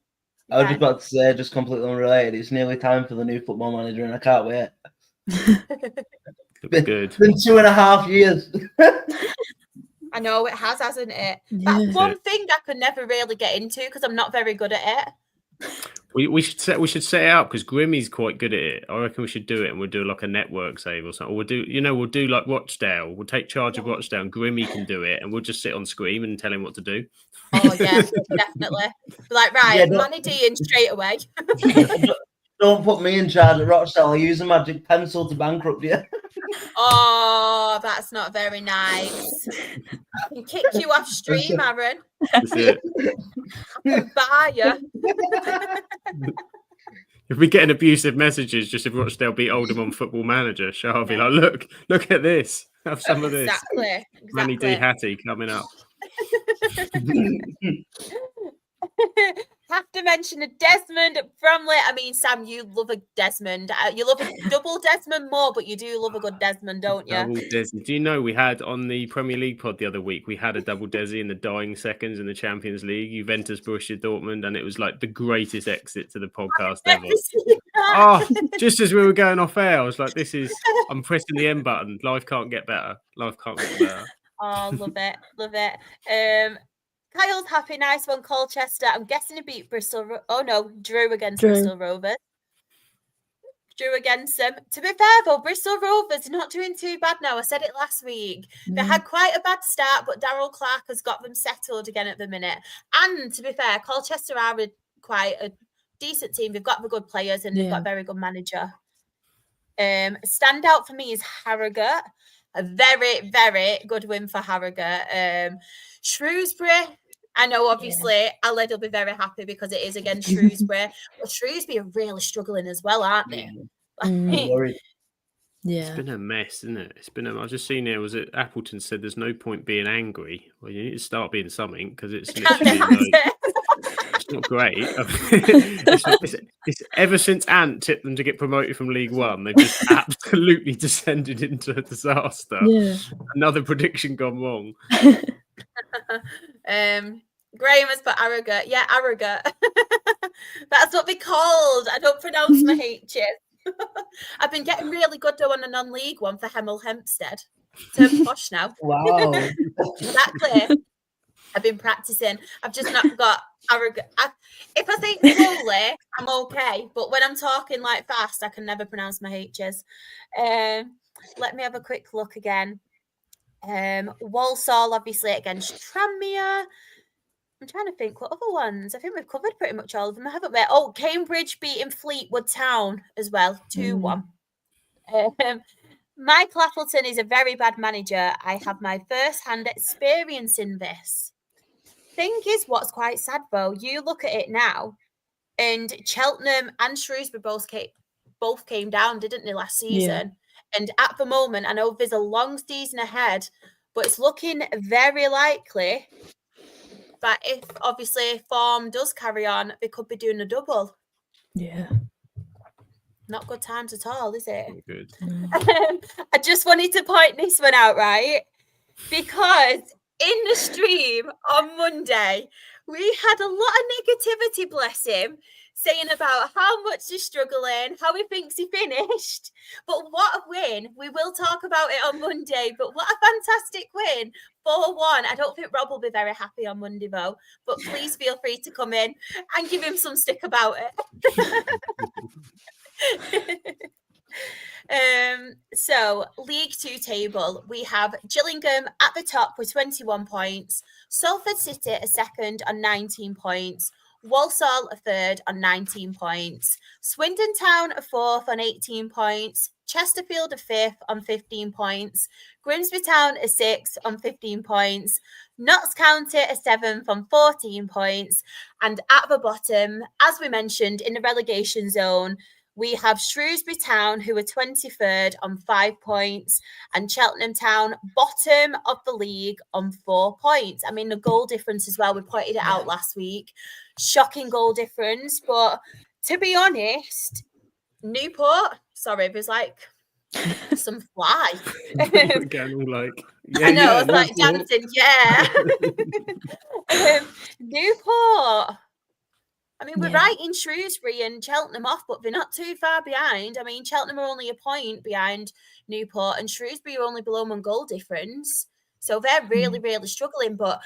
I was just about to say, just completely unrelated, it's nearly time for the new football manager and I can't wait. Good. It's been 2.5 years. I know it has, hasn't it? That's one thing I could never really get into because I'm not very good at it. We should set it up because Grimmy's quite good at it. I reckon we should do it and we'll do like a network save or something. Or we'll do like Rochdale. We'll take charge of Rochdale and Grimmy can do it and we'll just sit on screen and tell him what to do. Oh yeah, definitely. Like, right, Manny D in straight away. Don't put me in charge at Rochdale. I'll use a magic pencil to bankrupt you. Oh, that's not very nice. I can kick you off stream, Aaron. That's it. I can buy you. If we get abusive messages, just if Rochdale beat Oldham on Football Manager, I'll be like, look at this. Have some of this. Exactly. Manny D. Hattie coming up. Have to mention a Desmond at Bromley. I mean, Sam, you love a Desmond. You love a double Desmond more, but you do love a good Desmond, don't you? Double Desi. Do you know we had on the Premier League pod the other week, we had a double Desi in the dying seconds in the Champions League, Juventus, Borussia Dortmund, and it was like the greatest exit to the podcast ever. Oh, just as we were going off air, I was like, I'm pressing the end button. Life can't get better. Life can't get better. Oh, love it. Love it. Kyle's happy, nice one, Colchester. I'm guessing he beat Bristol. Drew against Bristol Rovers. Drew against them. To be fair, though, Bristol Rovers are not doing too bad now. I said it last week. They had quite a bad start, but Darryl Clark has got them settled again at the minute. And to be fair, Colchester are quite a decent team. They've got the good players and they've got a very good manager. Standout for me is Harrogate. A very, very good win for Harrogate. Shrewsbury, I know obviously Aled will be very happy because it is against Shrewsbury. But Shrewsbury are really struggling as well, aren't they? It's been a mess, isn't it? I've just seen here, was it Appleton said there's no point being angry. Well, you need to start being something because it's literally it's not great. It's ever since Ant tipped them to get promoted from League One, they've just absolutely descended into a disaster. Yeah. Another prediction gone wrong. Graham has put Harrogate. Yeah, Harrogate. That's what they're called. I don't pronounce my H's. I've been getting really good though on a non-league one for Hemel Hempstead. Turn posh now. Wow. Exactly. I've been practicing. I've just not got arrogant. If I think slowly, I'm okay. But when I'm talking like fast, I can never pronounce my H's. Let me have a quick look again. Walsall, obviously, against Tranmere. I'm trying to think what other ones. I think we've covered pretty much all of them, haven't we? Oh, Cambridge beating Fleetwood Town as well, 2-1. Michael Appleton is a very bad manager. I have my first-hand experience in this. Thing is, what's quite sad, though, you look at it now, and Cheltenham and Shrewsbury both came down, didn't they, last season? Yeah. And at the moment, I know there's a long season ahead, but it's looking very likely that if, obviously, form does carry on, they could be doing a double. Yeah. Not good times at all, is it? Not good. I just wanted to point this one out, right? Because in the stream on Monday, we had a lot of negativity, bless him, saying about how much he's struggling, how he thinks he finished. But what a win. We will talk about it on Monday, but what a fantastic win. 4-1. I don't think Rob will be very happy on Monday, though. But please feel free to come in and give him some stick about it. So League 2 table, we have Gillingham at the top with 21 points, Salford City a second on 19 points, Walsall a third on 19 points, Swindon Town a fourth on 18 points, Chesterfield a fifth on 15 points, Grimsby Town a sixth on 15 points, Notts County a seventh on 14 points, and at the bottom, as we mentioned, in the relegation zone, we have Shrewsbury Town, who are 23rd on 5 points, and Cheltenham Town, bottom of the league on 4 points. I mean, the goal difference as well, we pointed it out last week. Shocking goal difference. But to be honest, Newport, sorry, there's like some fly. Again, all like, I know, it's like dancing, Newport. I mean, we're right in Shrewsbury and Cheltenham off, but they're not too far behind. I mean, Cheltenham are only a point behind Newport and Shrewsbury are only below 1 goal difference. So they're really, really struggling. But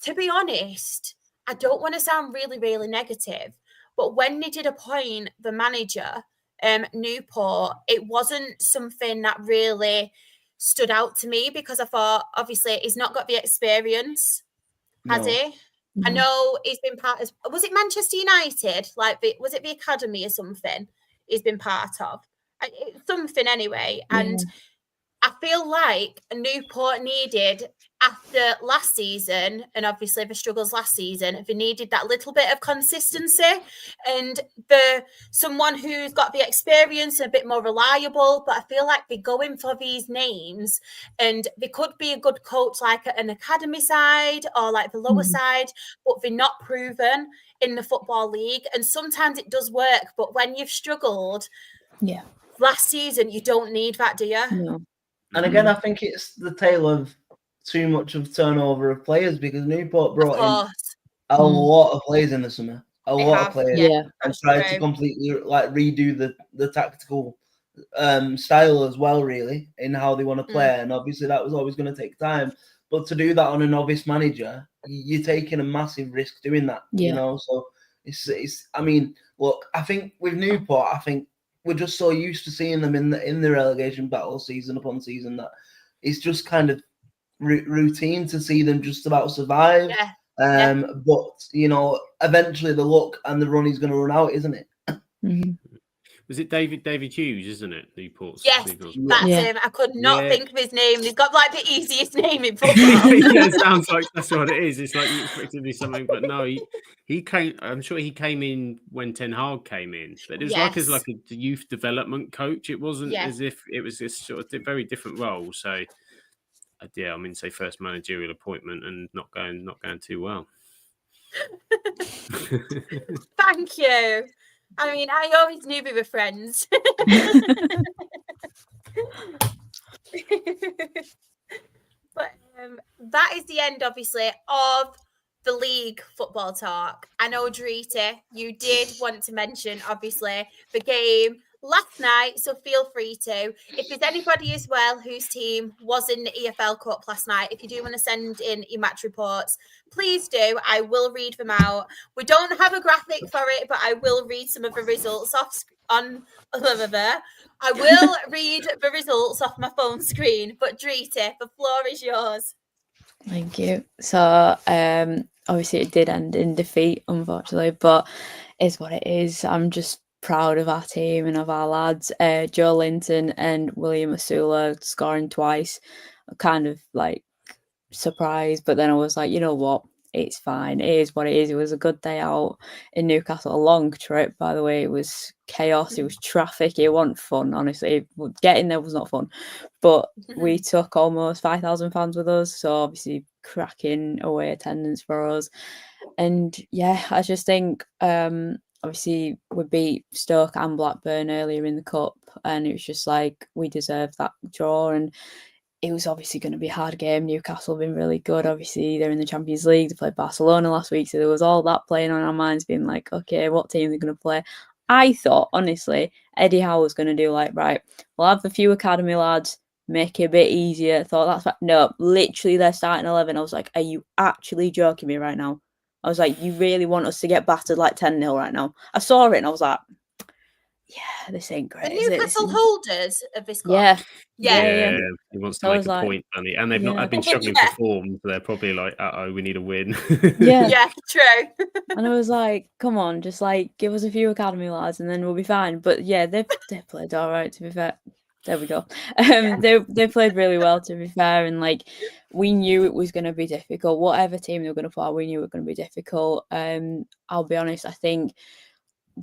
to be honest, I don't want to sound really, really negative, but when they did appoint the manager, Newport, it wasn't something that really stood out to me because I thought, obviously, he's not got the experience, has he? I know he's been part of, was it Manchester United? Was it the academy or something he's been part of? Something anyway. And I feel like Newport needed, after last season, and obviously the struggles last season, they needed that little bit of consistency and someone who's got the experience, a bit more reliable. But I feel like they're going for these names and they could be a good coach like at an academy side or like the lower side, but they're not proven in the Football League. And sometimes it does work, but when you've struggled last season, you don't need that, do you? No. And again, I think it's the tale of too much of turnover of players because Newport brought in a lot of players in the summer. A lot of players. And tried to completely redo the tactical style as well, really, in how they want to play. And obviously that was always going to take time. But to do that on a novice manager, you're taking a massive risk doing that. You know, so it's I mean, look, I think with Newport, we're just so used to seeing them in the relegation battle season upon season that it's just kind of routine to see them just about survive. But you know, eventually the luck and the run is going to run out, isn't it? Was it David Hughes, isn't it? Newport's. Yes, that's him. I could not think of his name. He's got like the easiest name in football. It sounds like that's what it is. It's like you expect it to be something, but no, he came. I'm sure he came in when Ten Hag came in, but it was like a youth development coach. It wasn't as if it was this sort of very different role. So, I mean, say first managerial appointment and not going too well. Thank you. I mean, I always knew we were friends. But that is the end, obviously, of the league football talk. I know, Drita, you did want to mention, obviously, the game last night, so feel free to. If there's anybody as well whose team was in the EFL Cup last night, if you do want to send in your match reports, please do. I will read them out. We don't have a graphic for it, but I will read some of the results off on. I will read the results off my phone screen. But Drita, the floor is yours. Thank you. So, obviously it did end in defeat, unfortunately, but it's what it is. I'm just proud of our team and of our lads. Joe Linton and William Asula scoring twice. Kind of like surprised, but then I was like, you know what? It's fine. It is what it is. It was a good day out in Newcastle. A long trip, by the way. It was chaos. It was traffic. It wasn't fun, honestly. Getting there was not fun. But we took almost 5,000 fans with us. So obviously cracking away attendance for us. And yeah, I just think obviously we beat Stoke and Blackburn earlier in the Cup. And it was just like we deserved that draw. And it was obviously going to be a hard game. Newcastle have been really good. Obviously, they're in the Champions League. They played Barcelona last week. So there was all that playing on our minds, being like, okay, what team are they going to play? I thought, honestly, Eddie Howe was going to do like, right, we'll have a few academy lads, make it a bit easier. I thought that's no, literally they're starting 11. I was like, are you actually joking me right now? I was like, you really want us to get battered like 10-0 right now? I saw it and I was like, yeah, this ain't great. The Newcastle holders of this club. Yeah. He wants to make a point, and they've not. I've been struggling for form, so they're probably like, we need a win. Yeah, true. And I was like, come on, just like give us a few academy lads, and then we'll be fine. But yeah, they played all right. To be fair, there we go. They played really well, to be fair, and like we knew it was going to be difficult. Whatever team they were going to play, we knew it was going to be difficult. I'll be honest, I think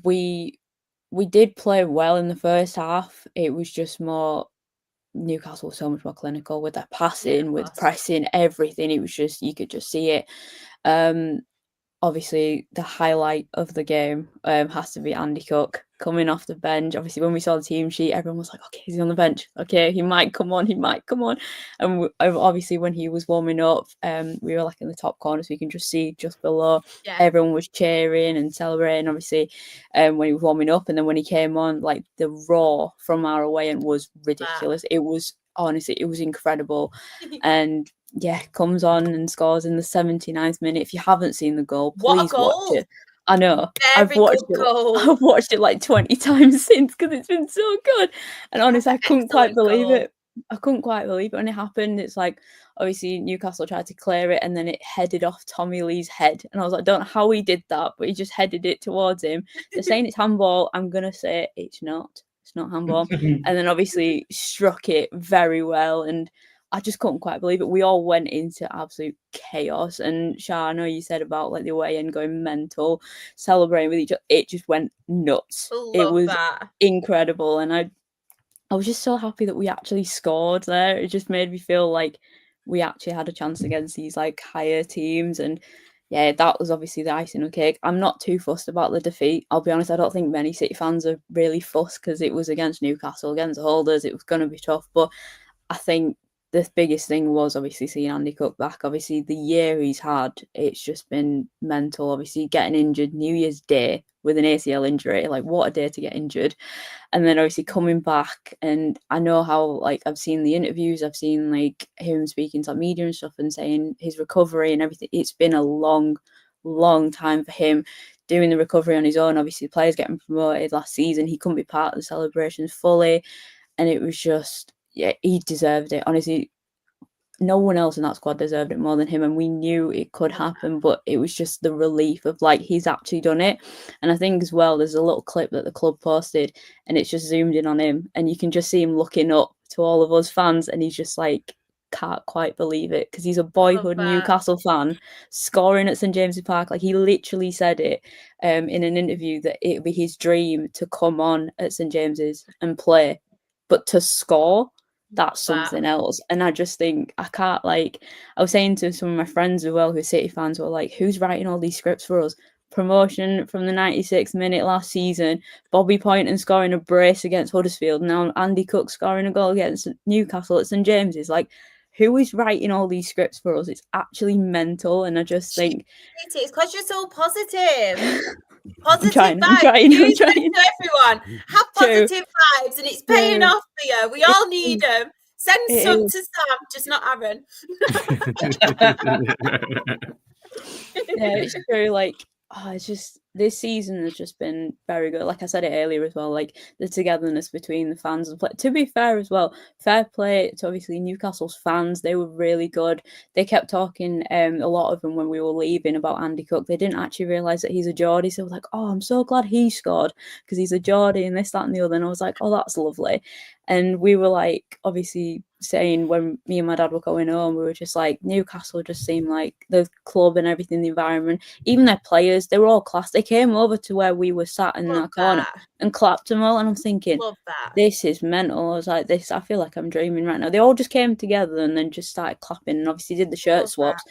we did play well in the first half. It was just more Newcastle was so much more clinical with their passing, with pressing, everything. It was just, you could just see it. Obviously, the highlight of the game has to be Andy Cook coming off the bench. Obviously, when we saw the team sheet, everyone was like, okay, he's on the bench. Okay, he might come on. And obviously, when he was warming up, we were like in the top corner, so you can just see just below. Yeah. Everyone was cheering and celebrating, obviously, when he was warming up. And then when he came on, like the roar from our away end was ridiculous. It was, honestly, it was incredible. And yeah, comes on and scores in the 79th minute. If you haven't seen the goal, please watch it. I know. I've watched it like 20 times since because it's been so good. And honestly, I couldn't quite believe it. I couldn't quite believe it when it happened. It's like, obviously, Newcastle tried to clear it and then it headed off Tommy Lee's head. And I was like, I don't know how he did that, but he just headed it towards him. They're saying it's handball. I'm going to say it's not. It's not handball. And then obviously struck it very well. And I just couldn't quite believe it. We all went into absolute chaos. And Shah, I know you said about like the away end going mental, celebrating with each other. It just went nuts. It was incredible. And I was just so happy that we actually scored there. It just made me feel like we actually had a chance against these like higher teams. And yeah, that was obviously the icing on the cake. I'm not too fussed about the defeat. I'll be honest, I don't think many City fans are really fussed because it was against Newcastle, against the holders. It was going to be tough. But I think the biggest thing was obviously seeing Andy Cook back. Obviously, the year he's had, it's just been mental. Obviously, getting injured New Year's Day with an ACL injury, like what a day to get injured. And then obviously coming back, and I know how, like, I've seen the interviews, I've seen like him speaking to media and stuff and saying his recovery and everything. It's been a long time for him doing the recovery on his own. Obviously, the players getting promoted last season, he couldn't be part of the celebrations fully. And it was just, yeah, he deserved it. Honestly, no one else in that squad deserved it more than him. And we knew it could happen, but it was just the relief of like, he's actually done it. And I think as well, there's a little clip that the club posted and it's just zoomed in on him. And you can just see him looking up to all of us fans. And he's just like, can't quite believe it because he's a boyhood Newcastle fan scoring at St James's Park. Like he literally said it in an interview that it would be his dream to come on at St James's and play. But to score, that's something else. And I just think I can't, like, I was saying to some of my friends as well who are City fans who are like, who's writing all these scripts for us? Promotion from the 96th minute last season, Bobby Poynton scoring a brace against Huddersfield, now Andy Cook scoring a goal against Newcastle at St James's. Like, who is writing all these scripts for us? It's actually mental. And I just think it's because you're so positive. Positive I'm vibes. trying. Use them to everyone. Have True. positive vibes, and it's paying off for you. We all need them. Send It some is. to Sam, just not Aaron. Yeah, it's true. Like, it's just this season has just been very good. Like I said it earlier as well, like the togetherness between the fans and play. To be fair as well, fair play to obviously Newcastle's fans. They were really good. They kept talking, a lot of them when we were leaving about Andy Cook. They didn't actually realise that he's a Geordie. So they were like, oh, I'm so glad he scored because he's a Geordie and this, that and the other. And I was like, oh, that's lovely. And we were like, obviously saying when me and my dad were going home, we were just like, Newcastle just seemed like the club and everything, the environment, even their players, they were all class. They came over to where we were sat in that corner and clapped them all. And I'm thinking, this is mental. I was like, I feel like I'm dreaming right now. They all just came together and then just started clapping and obviously did the shirt swaps.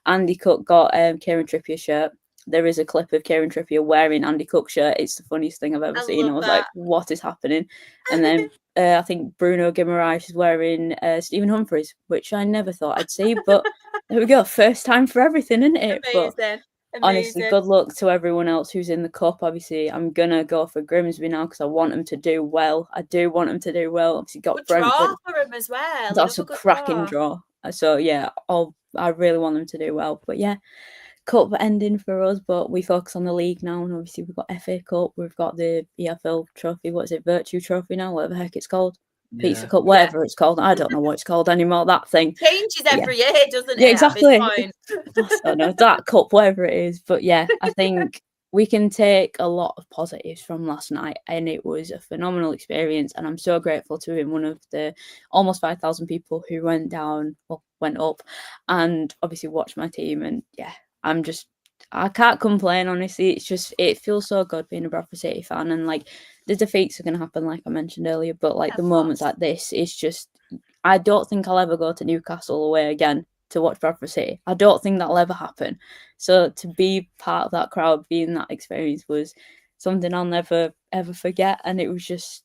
Andy Cook got Kieran Trippier's shirt. There is a clip of Kieran Trippier wearing Andy Cook's shirt. It's the funniest thing I've ever seen. I was like, what is happening? And then I think Bruno Guimaraes is wearing Stephen Humphries, which I never thought I'd see. But there we go. First time for everything, isn't it? Amazing. But honestly, good luck to everyone else who's in the cup. Obviously, I'm going to go for Grimsby now because I want them to do well. I do want them to do well. Obviously, got good Brentford. Draw for them as well. That's a cracking draw. So, yeah, I really want them to do well. But, yeah. Cup ending for us, but we focus on the league now, and obviously we've got FA Cup, we've got the EFL Trophy, what is it, Virtue Trophy now, whatever the heck it's called, Pizza Cup, whatever it's called, I don't know what it's called anymore, that thing. Changes every year, doesn't it? Yeah, exactly. At this point? I don't know, that cup, whatever it is, but yeah, I think we can take a lot of positives from last night, and it was a phenomenal experience, and I'm so grateful to be one of the almost 5,000 people who went up, and obviously watched my team, and yeah, I can't complain, honestly. It feels so good being a Bradford City fan, and like the defeats are going to happen, like I mentioned earlier, but like the moments like this, it's just, I don't think I'll ever go to Newcastle away again to watch Bradford City. I don't think that'll ever happen. So to be part of that crowd, being that experience was something I'll never ever forget, and it was just,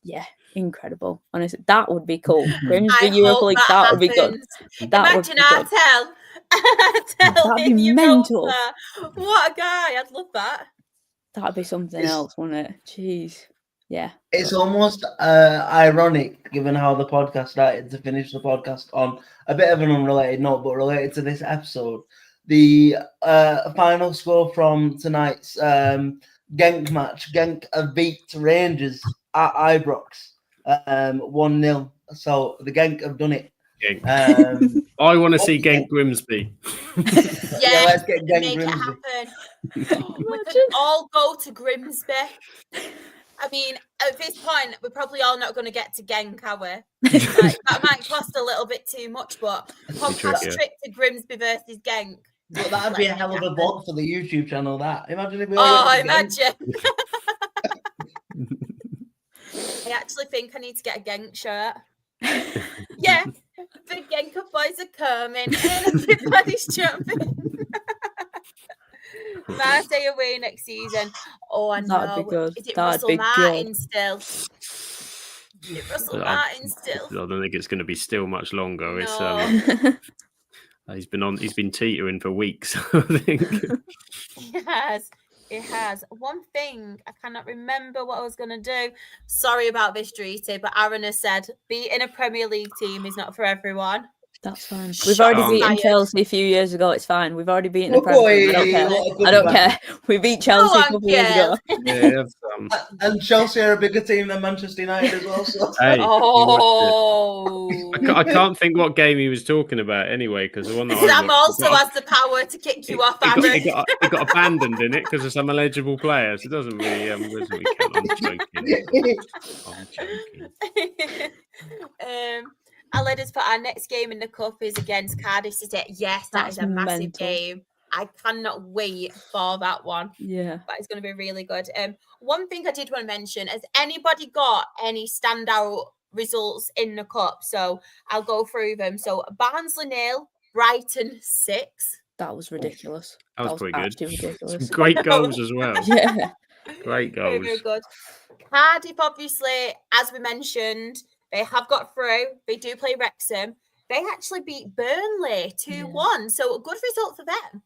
incredible. Honestly, that would be cool. Grimsby Europa League, that would be good. Imagine Artel. That'd be mental. What a guy! I'd love that. That'd be something else, wouldn't it? Jeez. Yeah. It's almost ironic, given how the podcast started, to finish the podcast on a bit of an unrelated note, but related to this episode. The final score from tonight's Genk match. Genk have beat Rangers at Ibrox 1-0. So the Genk have done it. I want to see Genk Grimsby. Yeah, let's get Genk make Grimsby. It happen. We could all go to Grimsby. I mean, at this point, we're probably all not going to get to Genk, are we? Like, that might cost a little bit too much, but podcast trip to Grimsby versus Genk. But that'd be a hell of a vlog for the YouTube channel. That imagine if we imagine. I actually think I need to get a Genk shirt. Yeah, the Genk boys are coming and everybody's jumping. Marseille away next season. Oh, I know. That'd be good. Is it Russell Martin still? Is it Russell Martin still? I don't think it's going to be still much longer. No. He's been teetering for weeks, I think. It has. One thing, I cannot remember what I was going to do. Sorry about this, Dreety, but Aaron has said beating a Premier League team is not for everyone. That's fine. We've already beaten Chelsea a few years ago. It's fine. We've already beaten the Premier League. I don't care. We beat Chelsea a couple of years ago. Yeah, and Chelsea are a bigger team than Manchester United as well. So. Hey, I can't think what game he was talking about anyway, because the one that Sam also has the power to kick you off. He got abandoned in it because of some eligible players. It doesn't really count. I'm joking. I'll let us put our next game in the cup is against Cardiff City. Yes, that is a massive game. I cannot wait for that one. Yeah. That is going to be really good. One thing I did want to mention, has anybody got any standout results in the cup? So I'll go through them. So Barnsley 0, Brighton 6. That was ridiculous. That was pretty good. Ridiculous. Some great goals as well. Yeah. Great goals. Very good. Cardiff, obviously, as we mentioned, they have got through. They do play Wrexham. They actually beat Burnley 2-1. So a good result for them.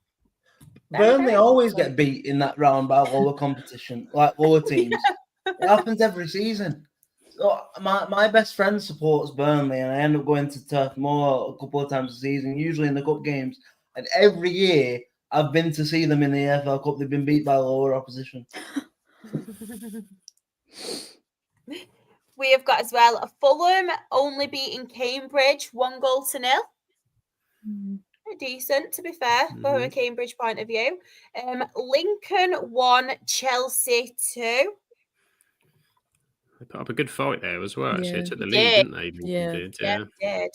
Burnley always get beat in that round by lower competition, like lower teams. It happens every season. So my best friend supports Burnley, and I end up going to Turf Moor a couple of times a season, usually in the cup games. And every year I've been to see them in the EFL Cup. They've been beat by lower opposition. We have got as well a Fulham only beating Cambridge 1-0. Decent, to be fair, from a Cambridge point of view. Lincoln 1, Chelsea 2. They put up a good fight there as well, actually. Yeah. They took the lead, didn't they? Yeah. Yeah, did.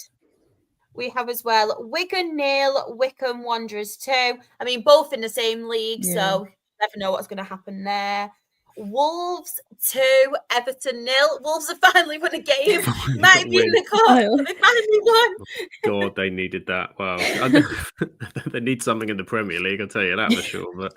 We have as well Wigan 0, Wycombe Wanderers 2. I mean, both in the same league, so you never know what's going to happen there. Wolves 2, Everton 0. Wolves have finally won a game. Might be in the cup. They finally won. God, they needed that. Wow. They need something in the Premier League, I'll tell you that for sure. But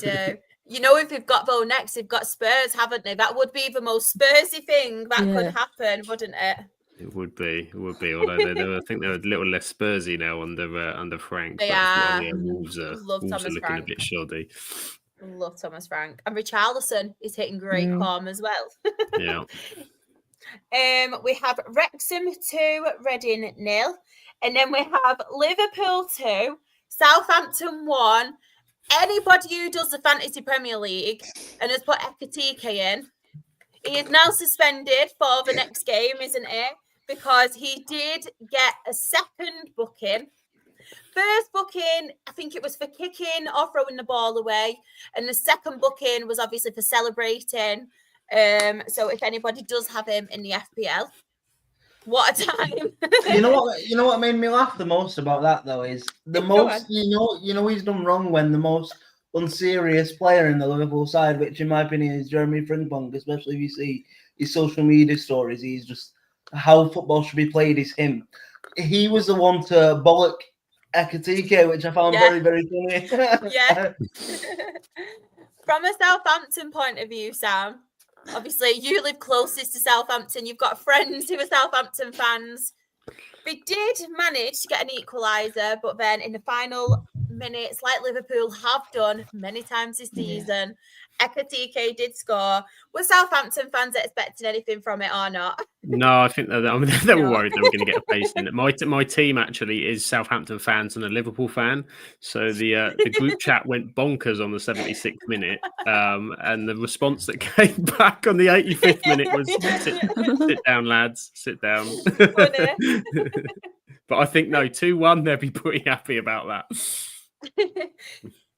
do. You know, if we've got next, they've got Spurs, haven't they? That would be the most Spursy thing that could happen, wouldn't it? It would be. Although I think they're a little less Spursy now under Frank. They are. Wolves are looking Frank. a bit shoddy. Love Thomas Frank. And Richarlison is hitting great form as well. Yeah. We have Wrexham 2, Reading 0. And then we have Liverpool 2, Southampton 1. Anybody who does the Fantasy Premier League and has put Ekatike in, he is now suspended for the next game, isn't he? Because he did get a second booking. First booking, I think it was for kicking or throwing the ball away. And the second booking was obviously for celebrating. So if anybody does have him in the FPL, what a time. You know what made me laugh the most about that though is he's done wrong when the most unserious player in the Liverpool side, which in my opinion is Jeremy Frimpong, especially if you see his social media stories, he's just how football should be played is him. He was the one to bollock Ekatike, which I found very, very funny. Yeah. From a Southampton point of view, Sam, obviously you live closest to Southampton. You've got friends who are Southampton fans. They did manage to get an equaliser, but then in the final minutes, like Liverpool have done many times this season, Ekatike did score. Were Southampton fans expecting anything from it or not? No, I think they were worried they were going to get a pace in it. My team actually is Southampton fans and a Liverpool fan, so the group chat went bonkers on the 76th minute, and the response that came back on the 85th minute was sit down, lads, sit down. But I think 2-1, they'll be pretty happy about that.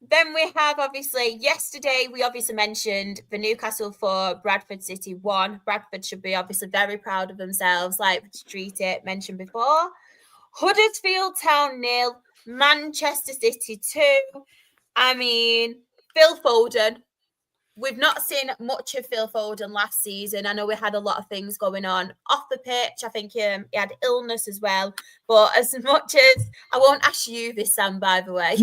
Then we have, obviously, yesterday, we obviously mentioned the Newcastle 4, Bradford City 1. Bradford should be obviously very proud of themselves, like Street it mentioned before. Huddersfield Town 0, Manchester City 2. I mean, Phil Foden. We've not seen much of Phil Foden last season. I know we had a lot of things going on off the pitch. I think he had illness as well. But as much as I won't ask you this, Sam, by the way.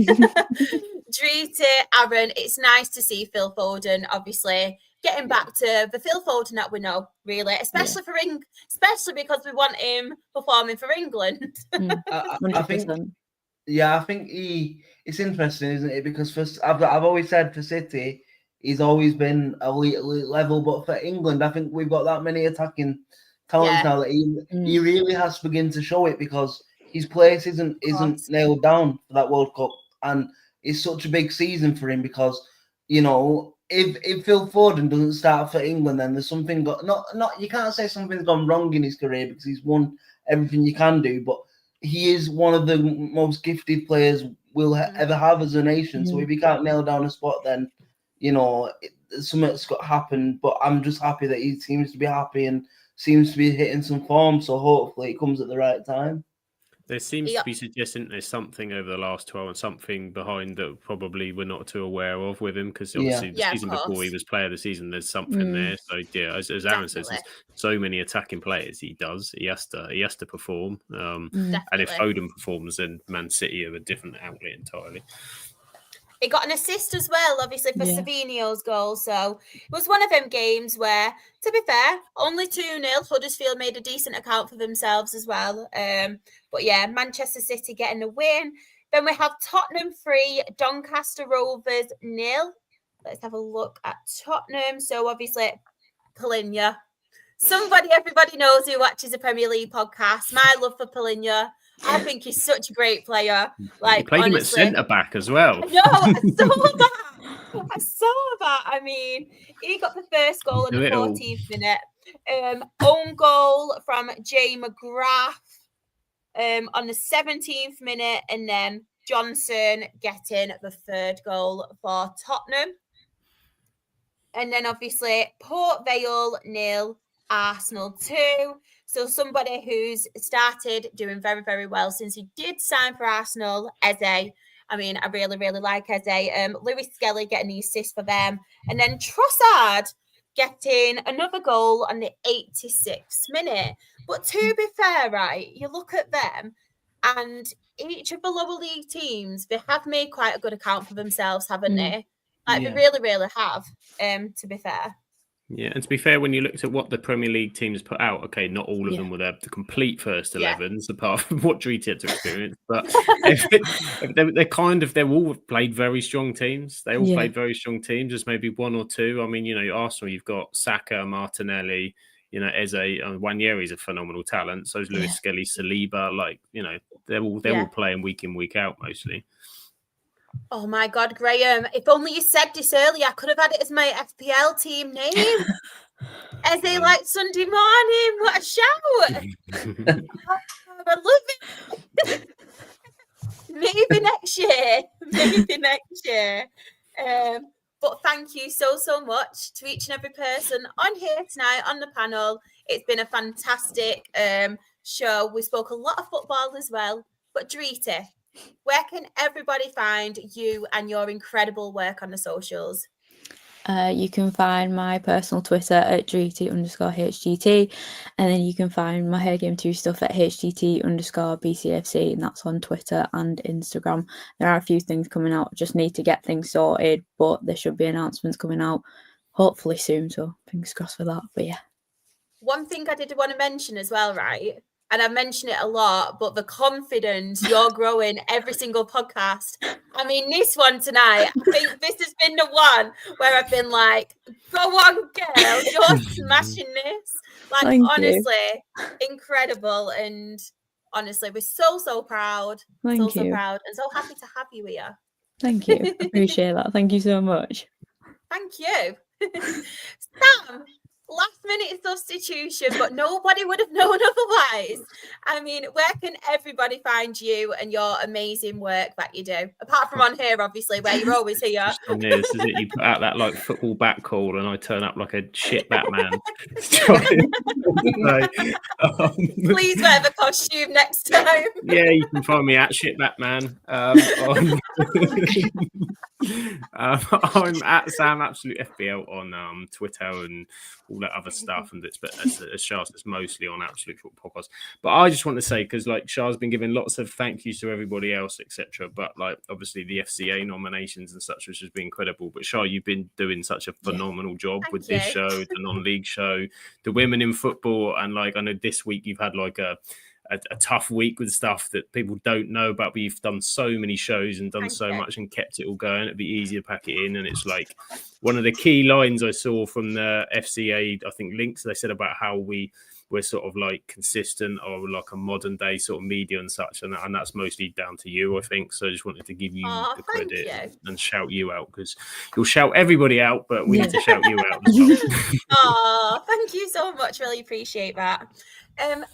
Drita, Aaron, it's nice to see Phil Foden, obviously, getting back to the Phil Foden that we know, really, especially especially because we want him performing for England. I think it's interesting, isn't it? Because I've always said for City, he's always been elite level, but for England, I think we've got that many attacking talents now that he really has to begin to show it, because his place isn't nailed down for that World Cup, and it's such a big season for him because, you know, if Phil Foden doesn't start for England, then there's something you can't say something's gone wrong in his career, because he's won everything you can do, but he is one of the most gifted players we'll ever have as a nation. So if he can't nail down a spot, then, you know, something's got happened. But I'm just happy that he seems to be happy and seems to be hitting some form. So hopefully it comes at the right time. There seems to be suggesting there's something over the last 12 and something behind that probably we're not too aware of with him, because obviously the season before he was player of the season, there's something there. So as Aaron says, there's so many attacking players he has to perform. And if Foden performs, then Man City are a different outlet entirely. He got an assist as well, obviously, for Savinio's goal. So it was one of them games where, to be fair, only 2-0. Huddersfield made a decent account for themselves as well. But yeah, Manchester City getting the win. Then we have Tottenham 3, Doncaster Rovers 0. Let's have a look at Tottenham. So obviously, Polinya. Everybody knows who watches a Premier League podcast. My love for Polinya. I think he's such a great player. Like, you played honestly, him at centre back as well. No, I saw that. I mean, he got the first goal in the 14th minute. Own goal from Jay McGrath on the 17th minute, and then Johnson getting the third goal for Tottenham. And then obviously Port Vale 0, Arsenal 2. So somebody who's started doing very, very well since he did sign for Arsenal, Eze. I mean, I really, really like Eze. Lewis Skelly getting the assist for them. And then Trossard getting another goal on the 86th minute. But to be fair, right, you look at them and each of the lower league teams, they have made quite a good account for themselves, haven't they? Like, they really, really have, to be fair. Yeah, and to be fair, when you looked at what the Premier League teams put out, okay, not all of them were the complete first 11s, apart from what Drita had to experience. But they're all played very strong teams. They all played very strong teams. There's maybe one or two. I mean, Arsenal, you've got Saka, Martinelli, Eze, Nwaneri's a phenomenal talent. So is Lewis Skelly, Saliba. Like, they're all playing week in, week out mostly. Oh my God, Graham. If only you said this earlier, I could have had it as my FPL team name. As they like Sunday morning. What a shout. I love it. Maybe next year. But thank you so much to each and every person on here tonight on the panel. It's been a fantastic show. We spoke a lot of football as well. But Drita, where can everybody find you and your incredible work on the socials? You can find my personal Twitter at Drita_HGT, and then you can find my Her Game 2 stuff at HGT_BCFC, and that's on Twitter and Instagram. There are a few things coming out, just need to get things sorted, but there should be announcements coming out hopefully soon, so fingers crossed for that. But yeah. One thing I did want to mention as well, right? And I mention it a lot, but the confidence you're growing every single podcast. I mean, this one tonight, I think this has been the one where I've been like, go on, girl, you're smashing this. Like, Thank honestly, incredible. And honestly, we're so proud. Thank you. So proud and so happy to have you here. Thank you. Appreciate that. Thank you so much. Thank you. Sam, last minute substitution, but nobody would have known otherwise. I mean, where can everybody find you and your amazing work that you do? Apart from on here, obviously, where you're always here. Just on here, this is it. You put out that like football back call, and I turn up like a shit Batman. Please wear the costume next time. Yeah, you can find me at shit Batman. I'm at Sam Absolute FBL on Twitter and all that other stuff, and it's Shah's it's mostly on Absolute Football Podcast. But I just want to say, because like Shah's been giving lots of thank yous to everybody else, etc. But like obviously the FCA nominations and such, which has been incredible. But Shah, you've been doing such a phenomenal job with this show, the non-league show, the women in football, and like I know this week you've had like a tough week with stuff that people don't know about, but you've done so many shows and done so much and kept it all going. It'd be easy to pack it in. And it's like one of the key lines I saw from the FCA, I think, links they said about how we're sort of like consistent or like a modern day sort of media and such. And that's mostly down to you, I think. So I just wanted to give you the credit and shout you out, because you'll shout everybody out, but we need to shout you out as well. Oh, thank you so much. Really appreciate that. Aaron,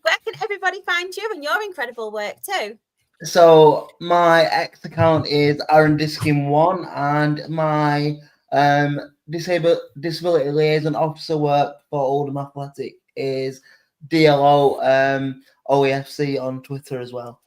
where can everybody find you and your incredible work too? So my X account is Aaron Diskin1, and my disability liaison officer work for Oldham Athletic is DLO OEFC on Twitter as well.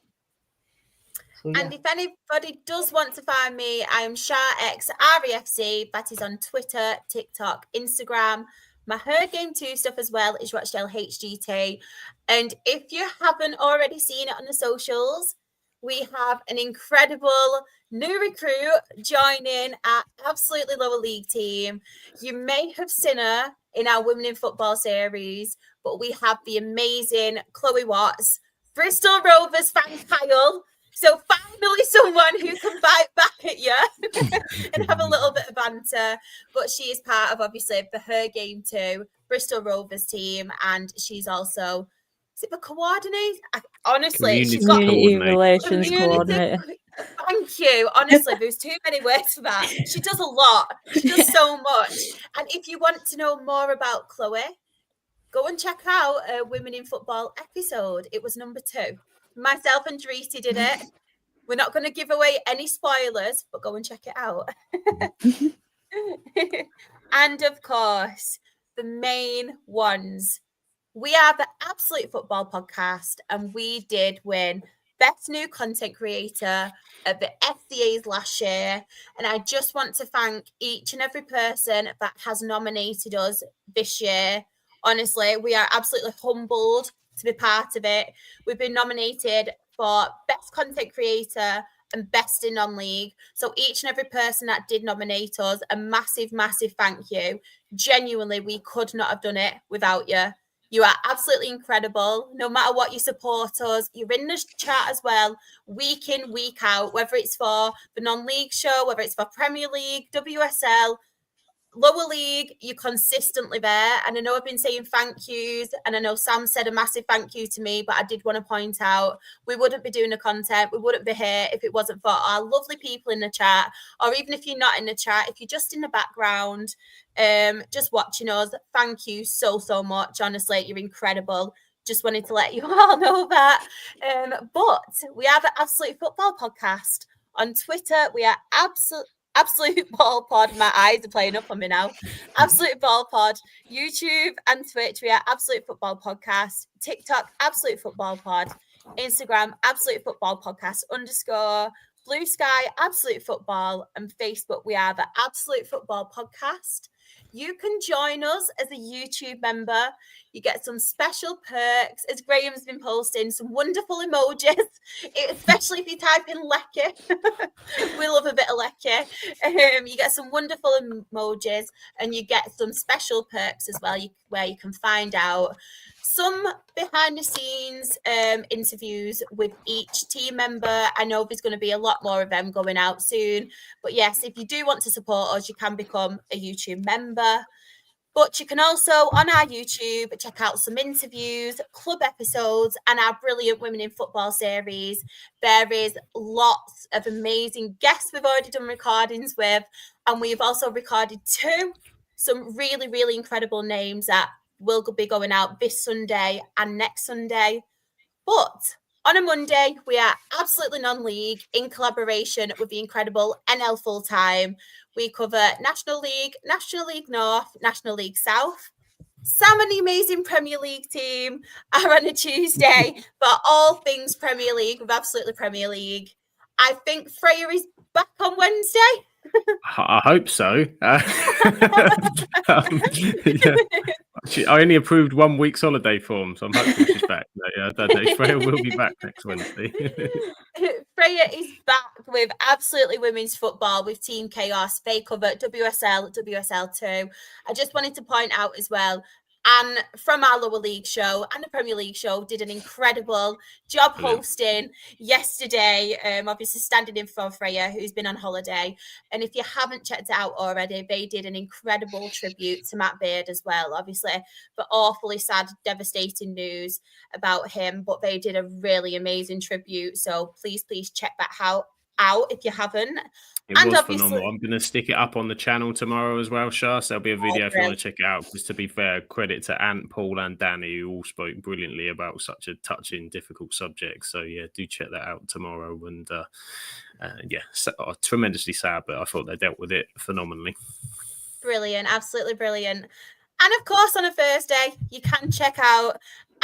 So, yeah. And if anybody does want to find me, I am SharX REFC. That is on Twitter, TikTok, Instagram. My Her Game 2 stuff as well is Rochdale HGT. And if you haven't already seen it on the socials, we have an incredible new recruit joining our absolutely lower league team. You may have seen her in our Women in Football series, but we have the amazing Chloe Watts, Bristol Rovers fan Kyle, So finally someone who can bite back at you and have a little bit of banter. But she is part of, obviously, for her game too, Bristol Rovers team. And she's also, is it the coordinator? Honestly, she's got community relations coordinator. Thank you. Honestly, there's too many words for that. She does a lot. She does so much. And if you want to know more about Chloe, go and check out a Women in Football episode. It was number 2. Myself and Dreesy did it. We're not going to give away any spoilers, but go and check it out. And of course, the main ones. We are the Absolute Football Podcast, and we did win Best New Content Creator at the FCA's last year. And I just want to thank each and every person that has nominated us this year. Honestly, we are absolutely humbled to be part of it. We've been nominated for Best Content Creator and Best in Non-League. So each and every person that did nominate us, a massive, massive thank you. Genuinely, we could not have done it without you. You are absolutely incredible. No matter what, you support us. You're in the chat as well, week in, week out, whether it's for the non-league show, whether it's for Premier League, WSL, lower league, you're consistently there. And I know I've been saying thank yous, and I know Sam said a massive thank you to me, but I did want to point out we wouldn't be doing the content, we wouldn't be here if it wasn't for our lovely people in the chat, or even if you're not in the chat, if you're just in the background, just watching us, thank you so much. Honestly, you're incredible. Just wanted to let you all know that. But we are the Absolute Football Podcast. On Twitter, we are Absolute Ball Pod. My eyes are playing up on me now. Absolute Ball Pod. YouTube and Twitch, we are Absolute Football Podcast. TikTok, Absolute Football Pod. Instagram, Absolute Football Podcast _ Blue Sky, Absolute Football. And Facebook, we are the Absolute Football Podcast. You can join us as a YouTube member. You get some special perks, as Graham's been posting, some wonderful emojis, especially if you type in Lecky. We love a bit of Lecky. You get some wonderful emojis, and you get some special perks as well, where you can find out some behind the scenes interviews with each team member. I know there's going to be a lot more of them going out soon. But yes, if you do want to support us, you can become a YouTube member. But you can also, on our YouTube, check out some interviews, club episodes, and our brilliant Women in Football series. There is lots of amazing guests we've already done recordings with. And we've also recorded some really, really incredible names that will be going out this Sunday and next Sunday. But on a Monday, we are absolutely non-league in collaboration with the incredible NL Full Time. We cover National League North, National League South. Sam and the amazing Premier League team are on a Tuesday for all things Premier League with Absolutely Premier League. I think Freya is back on Wednesday. I hope so. I only approved 1 week's holiday form, so I'm hoping she's back. I don't know. Freya will be back next Wednesday. Freya is back with Absolutely Women's Football with Team Chaos. They cover WSL, WSL2. I just wanted to point out as well, and from our lower league show and the Premier League show, did an incredible job hosting yesterday. Obviously standing in for Freya, who's been on holiday. And if you haven't checked it out already, they did an incredible tribute to Matt Beard as well. Obviously, the awfully sad, devastating news about him, but they did a really amazing tribute. So please check that out if you haven't. It was phenomenal. I'm going to stick it up on the channel tomorrow as well, Shah. So there'll be a video if you want to check it out. Because to be fair, credit to Ant, Paul and Danny, who all spoke brilliantly about such a touching, difficult subject. So yeah, do check that out tomorrow. And tremendously sad, but I thought they dealt with it phenomenally. Brilliant. Absolutely brilliant. And of course, on a Thursday, you can check out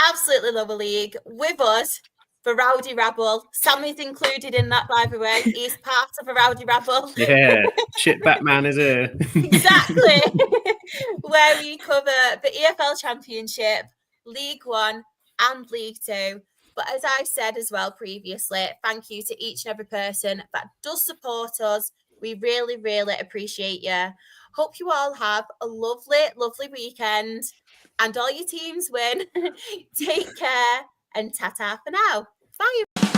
Absolutely Lower League with us. For Rowdy Rabble. Sam is included in that, by the way. He's part of a Rowdy Rabble. Yeah, shit Batman is here. Exactly. Where we cover the EFL Championship, League One and League Two. But as I said as well previously, thank you to each and every person that does support us. We really, really appreciate you. Hope you all have a lovely, lovely weekend and all your teams win. Take care. And ta-ta for now. Bye.